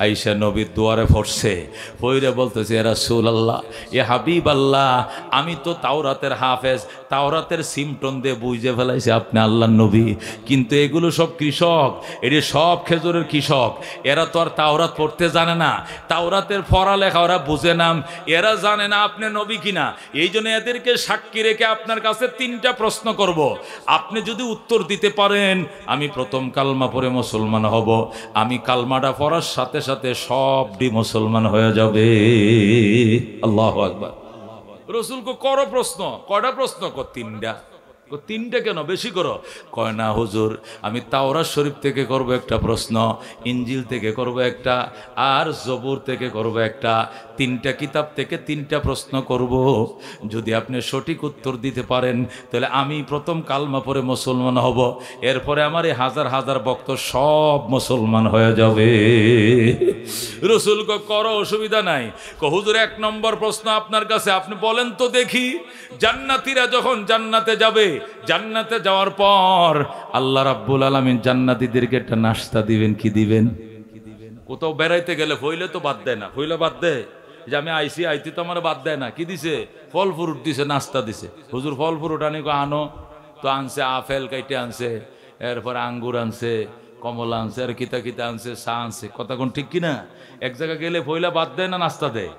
আইসা নবীর দুয়ারে পড়ছে, পইরে বলতেছে, ইয়া রাসূলুল্লাহ, ইয়া হাবিবাল্লাহ, আমি তো তাওরাতের হাফেজ, তাওরাতের সিমটন দিয়ে বুঝে ফেলাইছে আপনি আল্লাহর নবী, কিন্তু এগুলো সব কৃষক, এটি সব খেজুরের কৃষক, এরা তো আর তাওরাত পড়তে জানে না, তাওরাতের পড়ালেখা ওরা বুঝে না, এরা জানে না আপনি নবী কিনা। এই জন্য এদেরকে সাক্ষী রেখে আপনার কাছে 3টা প্রশ্ন করব, আপনি যদি উত্তর দিতে পারেন আমি প্রথম কালমা পড়ে মুসলমান হব। আমি কালমাটা পড়ার সাথে সাথে সবটি মুসলমান হয়ে যাবে। আল্লাহু আকবার। রসুলকে করো প্রশ্ন, কয়টা প্রশ্ন? 3টা। 3টে কেন, বেশি করো? কয় না হুজুর, আমি তাওরাত শরীফ থেকে করব একটা প্রশ্ন, ইনজিল থেকে করব একটা, আর জবুর থেকে করব একটা, 3টা কিতাব থেকে 3টা প্রশ্ন করব। যদি আপনি সঠিক উত্তর দিতে পারেন তাহলে আমি প্রথম কালমা পড়ে মুসলমান হব, এরপরে আমার এই হাজার হাজার ভক্ত সব মুসলমান হয়ে যাবে। রসুল করো, অসুবিধা নাই। হুজুর 1 নম্বর প্রশ্ন আপনার কাছে, আপনি বলেন তো দেখি, জান্নাতীরা যখন জান্নাতে যাবে, জান্নাতে যাওয়ার পর আল্লাহ রাব্বুল আলামিন জান্নাতীদেরকে একটা নাস্তা দিবেন। কি দিবেন? কোথাও বেড়াইতে গেলে ফইলে তো বাদ দেয় না, ফইলে বাদ দেয় যে আমি আইতি তো আমার বাদ দেয় না। কি দিছে? ফল ফ্রুট দিছে, নাস্তা দিছে। হুজুর ফল ফ্রুট আনি আনো, তো আনছে আপেল কাইটে আনছে, এরপর আঙ্গুর আনছে, কমলা আনছে, আর কিতা কিতা আনছে, চা আনছে। কথা কোন ঠিক কিনা? এক জায়গায় গেলে ফইলা বাদ দেয় না নাস্তা দেয়?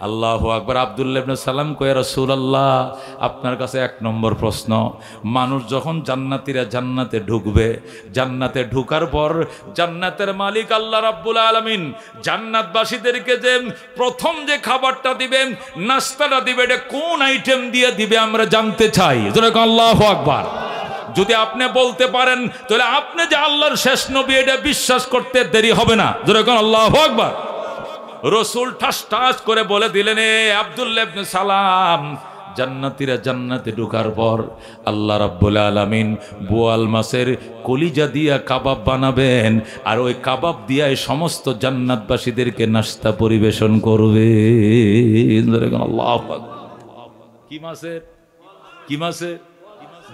আল্লাহু আকবার। আব্দুল্লাহ ইবনে সালাম কয়, রাসূলুল্লাহ, আপনার কাছে 1 নম্বর প্রশ্ন, মানুষ যখন জান্নাতীরা জান্নাতে ঢুকবে, জান্নাতে ঢুকার পর জান্নাতের মালিক আল্লাহ রাব্বুল আলামিন জান্নাতবাসীদেরকে যে প্রথম যে খাবারটা দিবেন, নাস্তাটা দিবে, এটা কোন আইটেম দিয়ে দিবে আমরা জানতে চাই। যেরকম আল্লাহু আকবার। যদি আপনি বলতে পারেন তাহলে আপনি যে আল্লাহর শেষ নবী এটা বিশ্বাস করতে দেরি হবে না। যেরকম আল্লাহু আকবার। রসুল ঠাস ঠাস করে বলে দিলেন, এ আব্দুল্লাহ ইবনে সালাম, জান্নাতীরা জান্নাতে ঢোকার পর আল্লাহ রাব্বুল আলামিন বোয়াল মাছের কলিজা দিয়া কাবাব বানাবেন, আর ওই কাবাব দিয়ে সমস্ত জান্নাতবাসীদেরকে নাস্তা পরিবেশন করবে। আল্লাহু আকবার। কি মাছের? কি মাছের?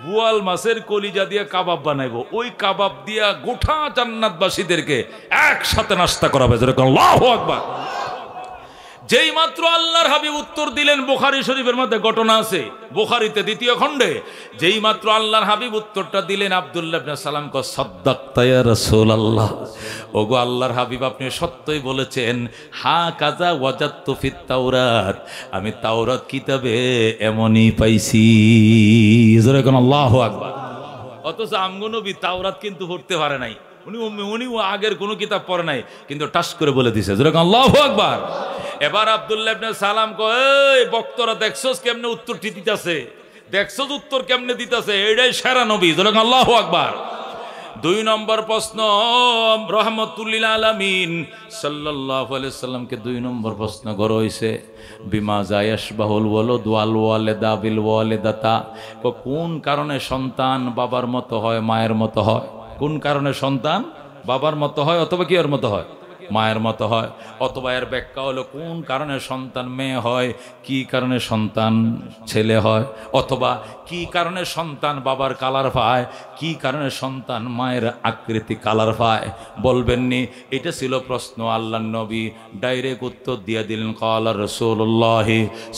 বোয়াল মাছের কলিজা দিয়ে কাবাব বানাইবো, ওই কাবাব দিয়া গোটা জান্নাতবাসীদেরকে একসাথে নাস্তা করাবে। যেরকম আল্লাহু আকবার। যেই মাত্র আল্লাহর হাবিব উত্তর দিলেন, বুখারী শরীফের মধ্যে ঘটনা আছে, বুখারীতে 2য় খণ্ডে, যেই মাত্র আল্লাহর হাবিব উত্তরটা দিলেন, আব্দুল্লাহ ইবনে সালাম কো, সাদ্দাকতা ইয়া রাসূলুল্লাহ, ওগো আল্লাহর হাবিব আপনি সত্যই বলেছেন, হা কাজা ওয়াজাদতু ফিত তাওরাত, আমি তাওরাত কিতাবে এমনই পাইছি। যেরকম আল্লাহু আকবার। অথচ আমগো নবী তাওরাত কিন্তু পড়তে পারে নাই, উনিও আগের কোনো কিতাব পড়ে নাই, কিন্তু টাস করে বলে দিছে যেরকম আল্লাহু আকবার। এবার আব্দুল্লাহ ইবনে সালাম কয়, এই বক্তরা দেখছস কেমনে উত্তর দিতেছে, দেখছস উত্তর কেমনে দিতেছে, এটাই সেরা নবী, যেরকম আল্লাহু আকবার। 2 নম্বর প্রশ্ন, রহমতুল্লিল আলামিন সাল্লাল্লাহু আলাইহি সাল্লামকে 2 নম্বর প্রশ্ন করা হয়েছে, বিমা জায়াশবাহুল ওয়ালাদ ওয়াল ওয়ালিদা বিল ওয়ালিদাতা, কোন কারণে সন্তান বাবার মতো হয় মায়ের মতো হয়? কোন কারণে সন্তান বাবার মতো হয় অথবা কি এর মতো হয়? মায়ের মতো হয়। অথবা এর ব্যাখ্যা হলো কোন কারণে সন্তান মেয়ে হয়, কি কারণে সন্তান ছেলে হয়, অথবা কি কারণে সন্তান বাবার কালার পায়, কি কারণে সন্তান মায়ের আকৃতি কালার পায়, বলবেননি? এটা ছিল প্রশ্ন। আল্লাহর নবী ডাইরেক্ট উত্তর দিয়ে দিলেন, ক্বালা রাসূলুল্লাহ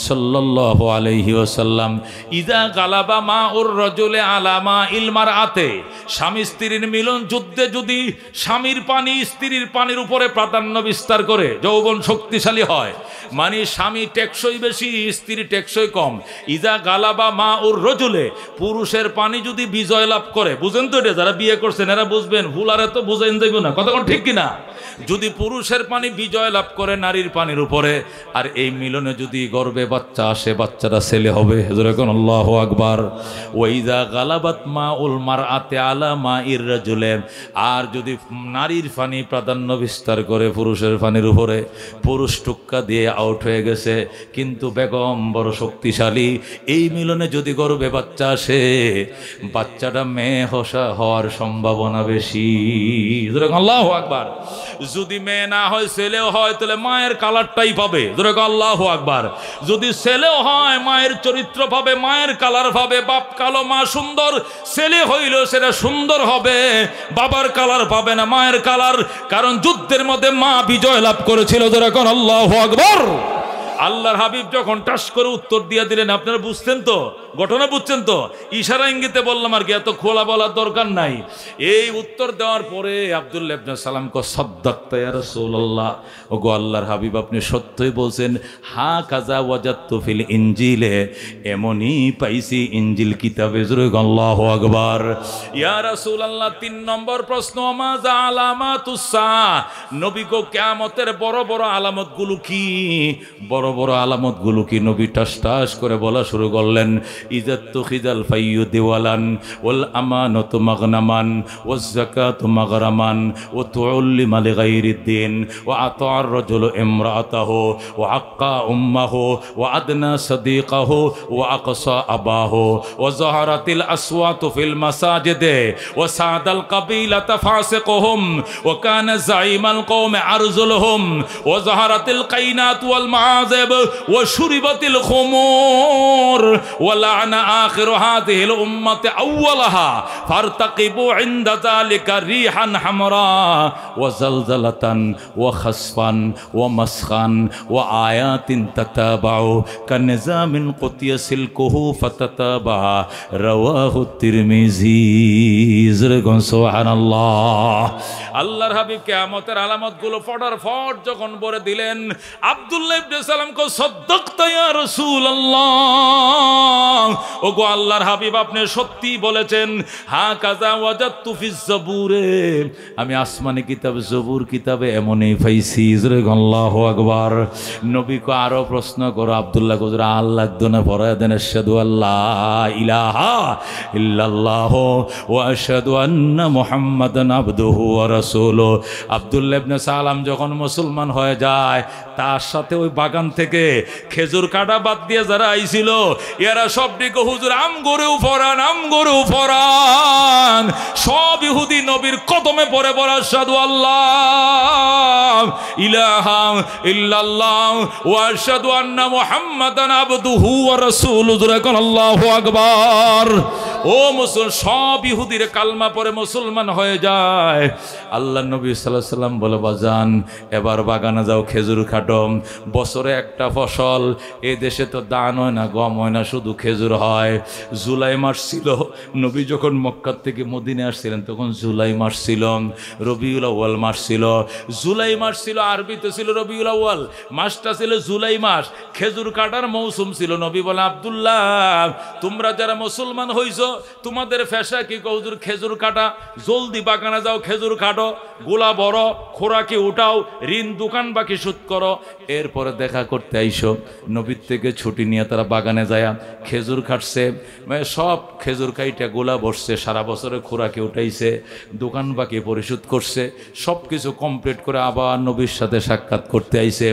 সাল্লাল্লাহু আলাইহি ওয়াসাল্লাম, ইযা গালাবা মাউর রাজুলি আলা মাইল মারআতে, স্বামী স্ত্রীর মিলন যুদ্ধে যদি স্বামীর পানি স্ত্রীর পানির উপরে প্রাধান্য বিস্তার করে যৌবন শক্তিশালী হয়, মানে স্বামী টেকসই বেশি স্ত্রী টেকসই কম। ইজা গালাবা মা উর রজুলে, পুরুষের পানি যদি বিজয় লাভ করে, বুঝেন তো এটা, যারা বিয়ে করছেন এরা বুঝবেন, ভুলারে তো বুঝেন দেব না, কতক্ষণ ঠিক কিনা? যদি পুরুষের পানি বিজয় লাভ করে নারীর পানির উপরে, আর এই মিলনে যদি গর্ভে বাচ্চা আসে, বাচ্চাটা ছেলে হবে, যেরকম আল্লাহু আকবার। ওয়াইজা গালাবাত মা উল মারআতে আলা মা ইর রাজুলে, আর যদি নারীর পানি প্রাধান্য বিস্তার করে পুরুষের পানির উপরে, পুরুষ টুক্কা দিয়ে আউট হয়ে গেছে কিন্তু বেগম বড় শক্তিশালী, এই মিলনে যদি গর্ভে বাচ্চা আসে, বাচ্চাটা মেয়ে হওয়ার সম্ভাবনা বেশি, যেরকম আল্লাহু আকবার। যদি মেয়ে না হয় ছেলেও হয়, তাহলে মায়ের কালারটাই পাবে, যেরকম আল্লাহু আকবার। যদি ছেলেও হয় মায়ের চরিত্র পাবে, মায়ের কালার পাবে। বাপ কালো মা সুন্দর, ছেলে হইলেও সেটা সুন্দর হবে, বাবার কালার পাবে না, মায়ের কালার। কারণ যুদ্ধের মধ্যে মা বিজয় লাভ করেছিল, যেরকম আল্লাহু আকবার। আল্লাহর হাবিব যখন টাস করে উত্তর দিয়ে দিলেন, আপনারা বুঝছেন তো, ঘটনা বুঝছেন তো, ইশারা ইঙ্গিতে বললাম আর কি, এত খোলা বলার দরকার নাই। এই উত্তর দেওয়ার পরে আব্দুল্লাহ ইবনে সালাম কো, সাদ্দাকতা ইয়া রাসূলুল্লাহ, ওগো আল্লাহর হাবিব আপনি সত্যই বলছেন, হা কাজা ওয়াজাদতু ফিল ইনজিলে, এমনই পাইছি ইনজিল কিতাবে, যেরকম আল্লাহু আকবার। ইয়া রাসূলুল্লাহ 3 নম্বর প্রশ্ন, মা যা আলামাতুস সাআ, নবী গো কিয়ামতের বড় বড় আলামতগুলো কি? বড় বড় আলামতগুলো কি? নবী টাস টাস করে বলা শুরু করলেন, ইজাত্তু খিজাল ফাইয়ু দিওয়ালান ওয়াল আমানাতু মাগনামান ওয়াজ যাকাতু মাগরামান ওয়া তুউল্লিমা লিগাইরিদ্দিন ওয়া আতাআর রাজুলু ইমরাআতাহু ওয়া আক্কা উম্মাহু ওয়া আদনা সাদিকাহু ওয়া আকসা আবাহু ওয়া যাহারাতিল আসওয়াতু ফিল মাসাজিদে ওয়া সাদাল কাবিলাতা ফাসিকুহুম ওয়া কানা যাইমাল কওমি আরজুলুহুম ওয়া যাহারাতিল কাইনাত ওয়াল মাআযিব ওয়া শুরিবাতিল খুমুর ওয়া লা'না আখিরু হাযিহিল উম্মতি আউওয়ালাহা ফারতাকিবু ইনদা যালিকা রিহান হামরা ওয়া জালজালাতান ওয়া খাসফান ওয়া মাসখান ওয়া আয়াতিন তাতাবাউ কানিজামিন কুতিয়া সিলকুহু ফাতাতাবা রাওয়াহু তিরমিজি। সুবহানাল্লাহ। আল্লাহর হাবিব কিয়ামতের আলামতগুলো ফটার ফট যখন বলে দিলেন, আব্দুল্লাহ ইবনে সালাম কো, সাদ্দাকতা ইয়া রাসূলুল্লাহ, ওগো আল্লাহর হাবিব আপনি সত্যি বলেছেন, হা কাজা ওয়াজাদতু ফিজ জাবুরে, আমি আসমানি কিতাব জবুর কিতাবে এমনই পাইছি, যেরকম আল্লাহু আকবার। নবী কো আরো প্রশ্ন করো, আব্দুল্লাহ হুজুর আল্লাহ দনে পড়ায় দেন, আশহাদু আল্লাহ ইলাহা ইল্লাল্লাহ ওয়া আশহাদু আন্না মুহাম্মাদান আবদুহু ওয়া রাসূলুহু। আব্দুল্লাহ ইবনে সালাম যখন মুসলমান হয়ে যায়, তার সাথে ওই বাগান থেকে খেজুর কাটা বাদ দিয়ে যারা আইছিল, এরা সব দিকে হুজুর আম গড়েও ফরান, আম গড়েও ফরান, সব ইহুদি নবীর কদমে পড়ে পড়া, আশহাদু আল্লাহ ইলাহা ইল্লাল্লাহ ওয়া আশহাদু আন্না মুহাম্মাদান আবদুহু ওয়া রাসূলুহু, আল্লাহু আকবার। ও মুসলমান, সব ইহুদির কালমা পরে মুসলমান হয়ে যায়। আল্লাহ নবী সাল্লাল্লাহু আলাইহি সাল্লাম বলে, বাজান এবার বাগানে যাও, খেজুর কাটো, বছরে একটা ফসল, এই দেশে তো ধান হয় না, গম হয় না, শুধু খেজুর হয়। জুলাই মাস ছিল, নবী যখন মক্কা থেকে মদিনে আসছিলেন তখন জুলাই মাস ছিল, রবিউল আউয়াল মাস ছিল। জুলাই মাস ছিল, আরবিতে ছিল রবিউল আউয়াল, মাসটা ছিল জুলাই মাস, খেজুর কাটার মৌসুম ছিল। নবী বলে, আব্দুল্লাহ তোমরা যারা মুসলমান হইছো, তোমাদের ফেসা কি হুজুর খেজুর কাটা, জলদি বাগানে যাও খেজুর কাটো, গোলা বড় খোরাকি উঠাও, ঋণ দোকান বাকি শোধ করো, এরপরে দেখা করতে আইসো। নবীর থেকে ছুটি নিয়ে তারা বাগানে যায় খেজুর কাটছে, সব খেজুর কাইটা গোলা বসছে, সারা বছরে খোরাকি উঠাইছে, দোকান বাকি পরিশোধ করছে, সব কিছু কমপ্লিট করে আবার নবীর সাথে সাক্ষাৎ করতে আইছে।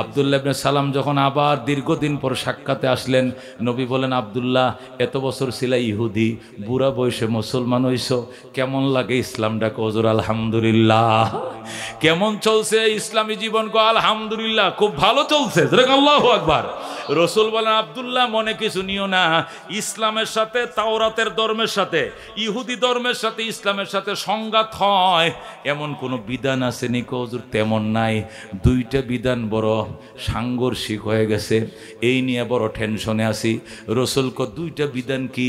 আব্দুল্লাহ ইবনে সালাম যখন আবার দীর্ঘদিন পর সাক্ষাতে আসলেন, নবী বলেন, আব্দুল্লাহ এত বছর ছিল ইহুদি, বুড়া বয়সে মুসলমান হইছো, কেমন লাগে ইসলামটা? হুজুর আলহামদুলিল্লাহ। কেমন চলছে ইসলামী জীবন? কো আলহামদুলিল্লাহ, খুব ভালো চলছে। আল্লাহু আকবার। রসুল বলেন, আব্দুল্লাহ মনে কিছু নিও না, ইসলামের সাথে তাওরাতের ধর্মের সাথে, ইহুদি ধর্মের সাথে ইসলামের সাথে সংঘাত হয় এমন কোনো বিধান আছে নি? হুজুর তেমন নাই, দুইটা বিধান বড় সাংঘর্ষিক হয়ে গেছে, এই নিয়ে বড় টেনশনে আছি। রসুল কো দুইটা বিধান কি?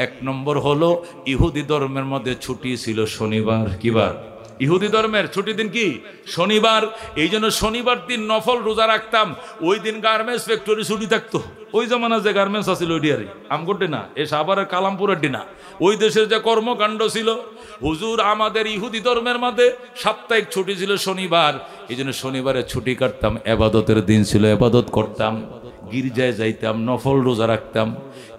এক নম্বর হলো ইহুদি ধর্মের মধ্যে ছুটি ছিল শনিবার। কিবার? ইহুদি ধর্মের ছুটি দিন কি? শনিবার। এই জন্য শনিবার দিন নফল রোজা রাখতাম। ওই দিন গার্মেন্টস ফ্যাক্টরি ছুটি থাকতো। ওই জমানা যে গার্মেন্টস আছিল ওই ডিয়ারি আমগোটে না, এ সাভারের কালামপুরের ডিনা, ওই দেশের যে কর্মকাণ্ড ছিল। হুজুর আমাদের ইহুদি ধর্মের মধ্যে সাপ্তাহিক ছুটি ছিল শনিবার, এই জন্য শনিবারে ছুটি কাটতাম, এবাদতের দিন ছিল, এবাদত করতাম, গির্জায় যাইতাম, নফল রোজা রাখতাম।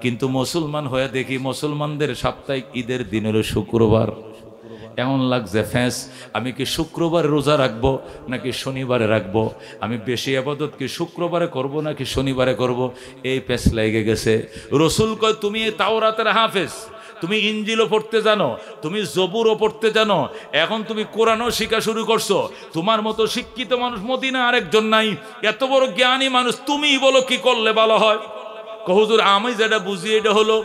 কিন্তু মুসলমান হয়ে দেখি মুসলমানদের সাপ্তাহিক ঈদের দিন হলো শুক্রবার। এমন লাগছে ফ্যাঁস, আমি কি শুক্রবারে রোজা রাখবো নাকি শনিবারে রাখবো? আমি বেশি আবাদত কি শুক্রবারে করব নাকি শনিবারে করব? এই প্যাঁচ লেগে গেছে। রসুল কয়, তুমি তাওরাতের হাফেজ, তুমি ইঞ্জিলও পড়তে জানো, তুমি জবুরও পড়তে জানো, এখন তুমি কোরআনও শিখা শুরু করছো। তোমার মতো শিক্ষিত মানুষ মদিনা আরেকজন নাই, এত বড় জ্ঞানী মানুষ, তুমিই বলো কি করলে ভালো হয়? হুজুর আমি যেটা বুঝি এটা হলো,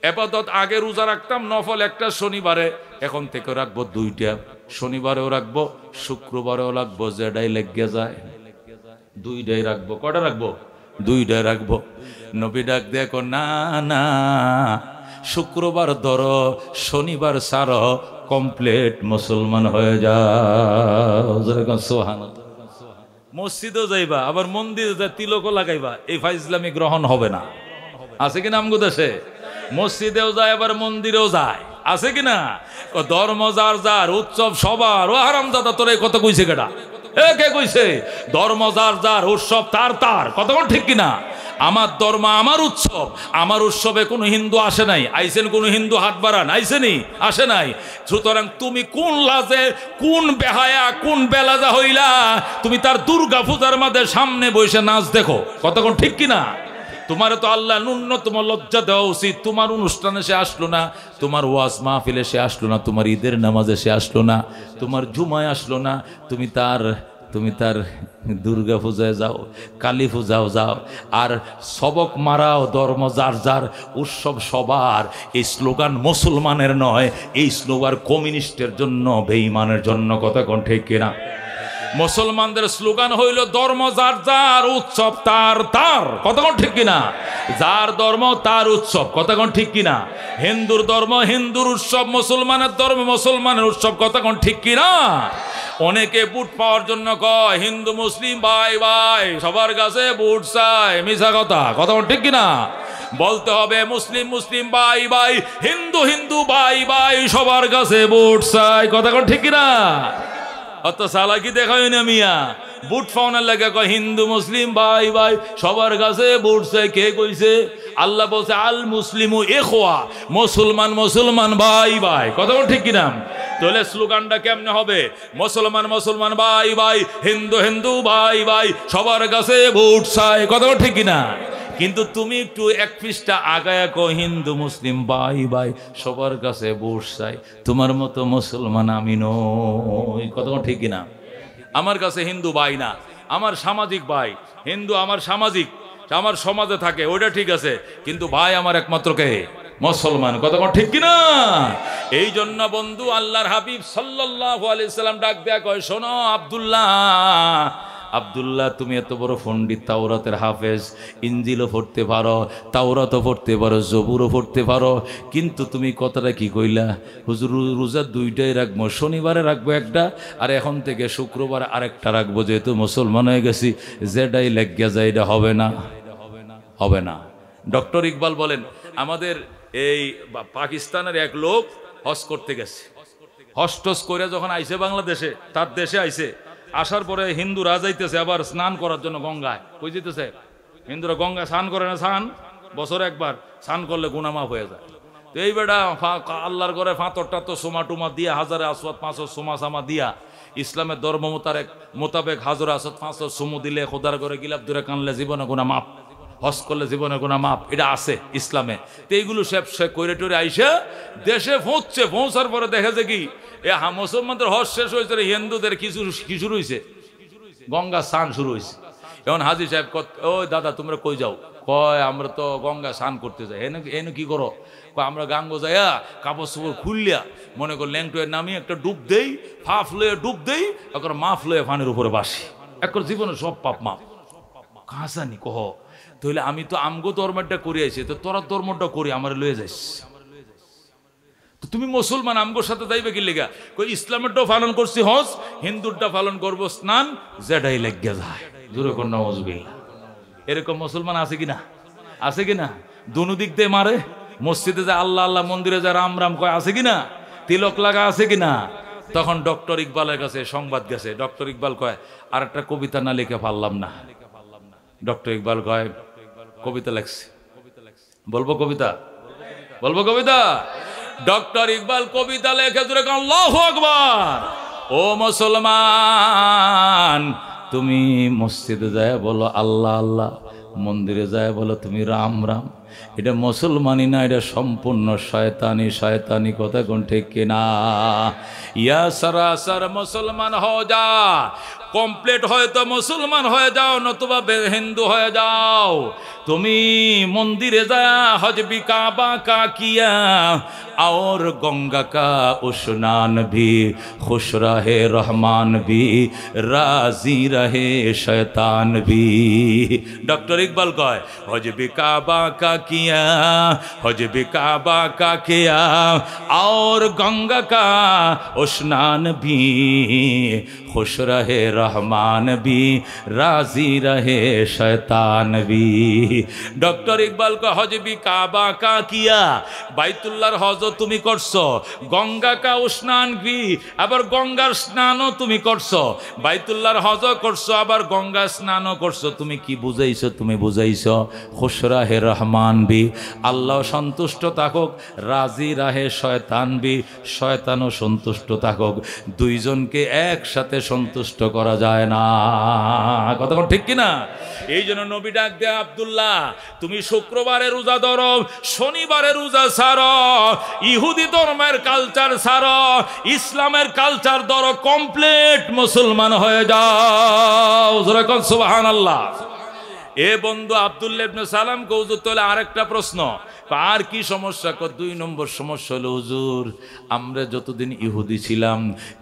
এবাদত আগে রোজা রাখতাম নফল একটা শনিবারে, এখন থেকে রাখবো দুইটা, শনিবারেও রাখবো শুক্রবারেও রাখবো, যেটাই লেগে যায় দুইটাই রাখবো। কটা রাখবো? দুইটাই রাখবো। নবী ডাক দেখো, না না, শুক্রবার ধরো, শনিবার ছাড়ো, কমপ্লিট মুসলমান হয়ে যাও। সুবহানাল্লাহ। মসজিদও যাইবা, আবার মন্দিরে যা তিলকও লাগাইবা, এই ফাইজলামি গ্রহণ হবে না। আছে কিনা আমগো দেশে? মসজিদেও যায় আবার মন্দিরেও যায়, আছে কিনা? ধর্ম যার যার, উৎসব সবার। ও হারামজাদা, তোর এই কথা কইছে কেডা? এ কে কইছে? ধর্ম যার যার, উৎসব তার তার। কতক্ষণ ঠিক কিনা? আমার ধর্ম আমার উৎসব, আমার উৎসবে কোনো হিন্দু আসে নাই। আইসেন কোনো হিন্দু হাত বাড়ান? আইসেনি? আসে নাই। সুতরাং তুমি কোন লাজে, কোন বেহায়া, কোন বেলাজা হইলা তুমি তার দুর্গা পূজার মাঝে সামনে বসে নাচ দেখো? কতক্ষণ ঠিক কিনা? তোমার তো আল্লাহ ন্যূনতম লজ্জা দেওয়া উচিত। তোমার অনুষ্ঠানে সে আসলো না, তোমার ওয়াজ মাহফিলে সে আসলো না, তোমার ঈদের নামাজে সে আসলো না, তোমার জুমায় আসলো না, তুমি তার দুর্গা পূজায় যাও, কালী পূজাও যাও, আর সবক মারাও। ধর্ম যার যার, উৎসব সবার। এই স্লোগান মুসলমানের নয়, এই স্লোগান কমিউনিস্টের জন্য, বেঈমানের জন্য। কথা কোন ঠিক কিনা? মুসলমানদের স্লোগান হইল ধর্ম যার যার, উৎসব তার তার। কতক্ষণ ঠিক কিনা? যার ধর্ম তার উৎসব। কতক্ষণ ঠিক কিনা? হিন্দুর ধর্ম হিন্দুর উৎসব, মুসলমানের ধর্ম মুসলমানের উৎসব। কতক্ষণ ঠিক কিনা? অনেকে বুট পাওয়ার জন্য কয় হিন্দু মুসলিম ভাই ভাই, সবার কাছে বুট চাই। মিছা কথা। কতক্ষণ ঠিক কিনা? বলতে হবে মুসলিম মুসলিম ভাই ভাই, হিন্দু হিন্দু ভাই ভাই, সবার কাছে বুট চাই। কতক্ষণ ঠিক কিনা? অত চালাকি দেখাই না মিয়া। বুট পাওনার লাগে কয় হিন্দু মুসলিম ভাই ভাই, সবার কাছে বুট চাই। কে কইছে? আল্লাহ বলছে আল মুসলিমু ইখওয়া, মুসলমান মুসলমান ভাই ভাই। কতক্ষণ ঠিক কিনা? তাহলে স্লোগানটা কেমনে হবে? মুসলমান মুসলমান ভাই ভাই, হিন্দু হিন্দু ভাই ভাই, সবার কাছে বুট চাই। কতক্ষণ ঠিক কিনা? কিন্তু তুমি একটু এক পৃষ্ঠা আগায়া কো হিন্দু মুসলিম ভাই ভাই, সবার কাছে বুট চাই। তোমার মতো মুসলমান আমি নই। কতক্ষণ ঠিক কিনা? আমার কাছে হিন্দু ভাই না, আমার সামাজিক ভাই। হিন্দু আমার সামাজিক, আমার সমাজে থাকে, ওইটা ঠিক আছে, কিন্তু ভাই আমার একমাত্র কে? মুসলমান। কতক্ষণ ঠিক কিনা? এই জন্য বন্ধু আল্লাহর হাবিব সাল্লাল্লাহু আলাইহি সাল্লাম ডাক দেয়া কয়, শোনো আব্দুল্লাহ, আব্দুল্লাহ তুমি এত বড় পণ্ডিত, তাওরাতের হাফেজ, ইনজিলও পড়তে পারো, তাওরাতও পড়তে পারো, জবুরও পড়তে পারো, কিন্তু তুমি কথাটা কি কইলা? হুজুর রোজা দুইটাই রাখবো, শনিবারে রাখবো একটা, আর এখন থেকে শুক্রবার আরেকটা রাখবো, যেহেতু মুসলমান হয়ে গেছি। যেটাই লেগে যায় এটা হবে না, হবে না। ডক্টর ইকবাল বলেন, আমাদের এই পাকিস্তানের এক লোক হজ করতে গেছে, হজ টস করে যখন আইছে বাংলাদেশে, তার দেশে আইছে, আসার পরে হিন্দুরা যাইতেছে আবার স্নান করার জন্য গঙ্গায়, কই যেতেছে হিন্দুরা গঙ্গায় স্নান করে না, স্নান বছরে একবার, স্নান করলে গুনাহ মাফ হয়ে যায়। তো এই বেটা আল্লাহর ঘরে ফাঁতরটা তো সোমা টুমা দিয়া, হাজারে আসওয়াদ 500 সোমা সামা দিয়া, ইসলামের ধর্ম মোতাবেক হাজারে আসওয়াদ 500 সুমু দিলে, খোদার ঘরে গিলাপ ধরে কানলে জীবনে গুনাহ মাফ, হজ করলে জীবনে গুনাহ মাফ, এটা আছে ইসলামে। তো এইগুলো সে কইরে টরে আইসা দেশে পৌঁছছে, পৌঁছার পরে দেখে যে কি মুসলমানদের হজ শেষ হয়েছে, হিন্দুদের কি শুরু হয়েছে, গঙ্গা স্নান শুরু হয়েছে। এখন হাজি সাহেব ওই দাদা তোমরা কই যাও, কয় আমরা তো গঙ্গা স্নান করতে যাই। এনে কি করো, আমরা গাঙ্গো যাইয়া কাপড় চোপড় খুললিয়া মনে কর ল্যাংটোয়ের নামি একটা ডুব দেই, ফাফ লয়ে ডুব দেই, একবার মাফ লয়ে ফানের উপরে বাসি, একবার জীবনে সব পাপ মাপ। কাঁচানি কহ তাহলে আমি তো আমগো ধর্মটা করি আইছি, তো তোরা ধর্মটা করি আমার লয়ে যাইস, তো তুমি মুসলমান আমগোর সাথে যাইবে কি লেগা, কই ইসলামেরটাও পালন করছি হজ, হিন্দুরটা পালন করবো স্নান, যেটাই লেগে যায়। জোরে কোন নাউজুবিল্লাহ। এরকম মুসলমান আছে কিনা, আছে কিনা? দুনো দিক দিয়ে মারে, মসজিদে যায় আল্লাহ আল্লাহ, মন্দিরে যায় রাম রাম কয়, আছে কিনা? তিলক লাগা আছে কিনা? তখন ডক্টর ইকবালের কাছে সংবাদ গেছে, ডক্টর ইকবাল কয় আর একটা কবিতা না লিখে পারলাম না। ডক্টর ইকবাল কয় কবিতা লেখছি, বলবো কবিতা, বলবো কবিতা। ডক্টর ইকবাল কবিতা লেখে জোরে আল্লাহু আকবার। ও মুসলমান, তুমি মসজিদে যায় বলো আল্লাহ আল্লাহ, মন্দিরে যায় বলো তুমি রাম রাম, এটা মুসলমানি না, এটা সম্পূর্ণ শয়তানি, শয়তানি কথা কোন ঠিক কিনা? ইয়া সরাসর মুসলমান হও যা, কমপ্লিট হয়তো মুসলমান হয়ে যাও, নতুবা হিন্দু হয়ে যাও। তুমি মন্দিরে যা হজ বি কাবা কা কিয়া, और गंगा का स्नान भी, खुश रहे रहमान भी, राजी रहे शैतान भी। डॉक्टर इकबाल कहे हज बि काबा का किया, हज बि काबा का किया, और गंगा का स्नान भी, खुश रहे रहमान भी, राजी रहे शैतान भी। डॉक्टर इकबाल का हज बि काबा का किया, বাইতুল্লাহর হজ তুমি করছো, গঙ্গা কা স্নান ভি, আবার গঙ্গার স্নানও তুমি করছো, বাইতুল্লাহর হজ করছো আবার গঙ্গা স্নানও করছো। তুমি কি বুঝাইছো? তুমি বুঝাইছো খুশ রাহে রহমান ভি, আল্লাহ সন্তুষ্ট থাকুক, রাজি রাহে শয়তান ভি, শয়তানও সন্তুষ্ট থাকুক। দুইজনকে একসাথে সন্তুষ্ট করা যায় না, কথা ঠিক কিনা? এই জন্য নবী ডাক দেয় আব্দুল্লাহ, তুমি শুক্রবারে রোজা ধরো, শনিবারে রোজা ছাড়ো, ইহুদি ধর্মের কালচার ছাড়ো, ইসলামের কালচার ধরো, কমপ্লিট মুসলমান হয়ে যাও। সুবহানাল্লাহ। এ বন্ধু আব্দুল্লাহ ইবনে সালাম হুজুর তোলে আরেকটা প্রশ্ন, আর কি সমস্যা? 2 নম্বর সমস্যা হলো হুজুর আমরা যতদিন ইহুদি ছিলাম,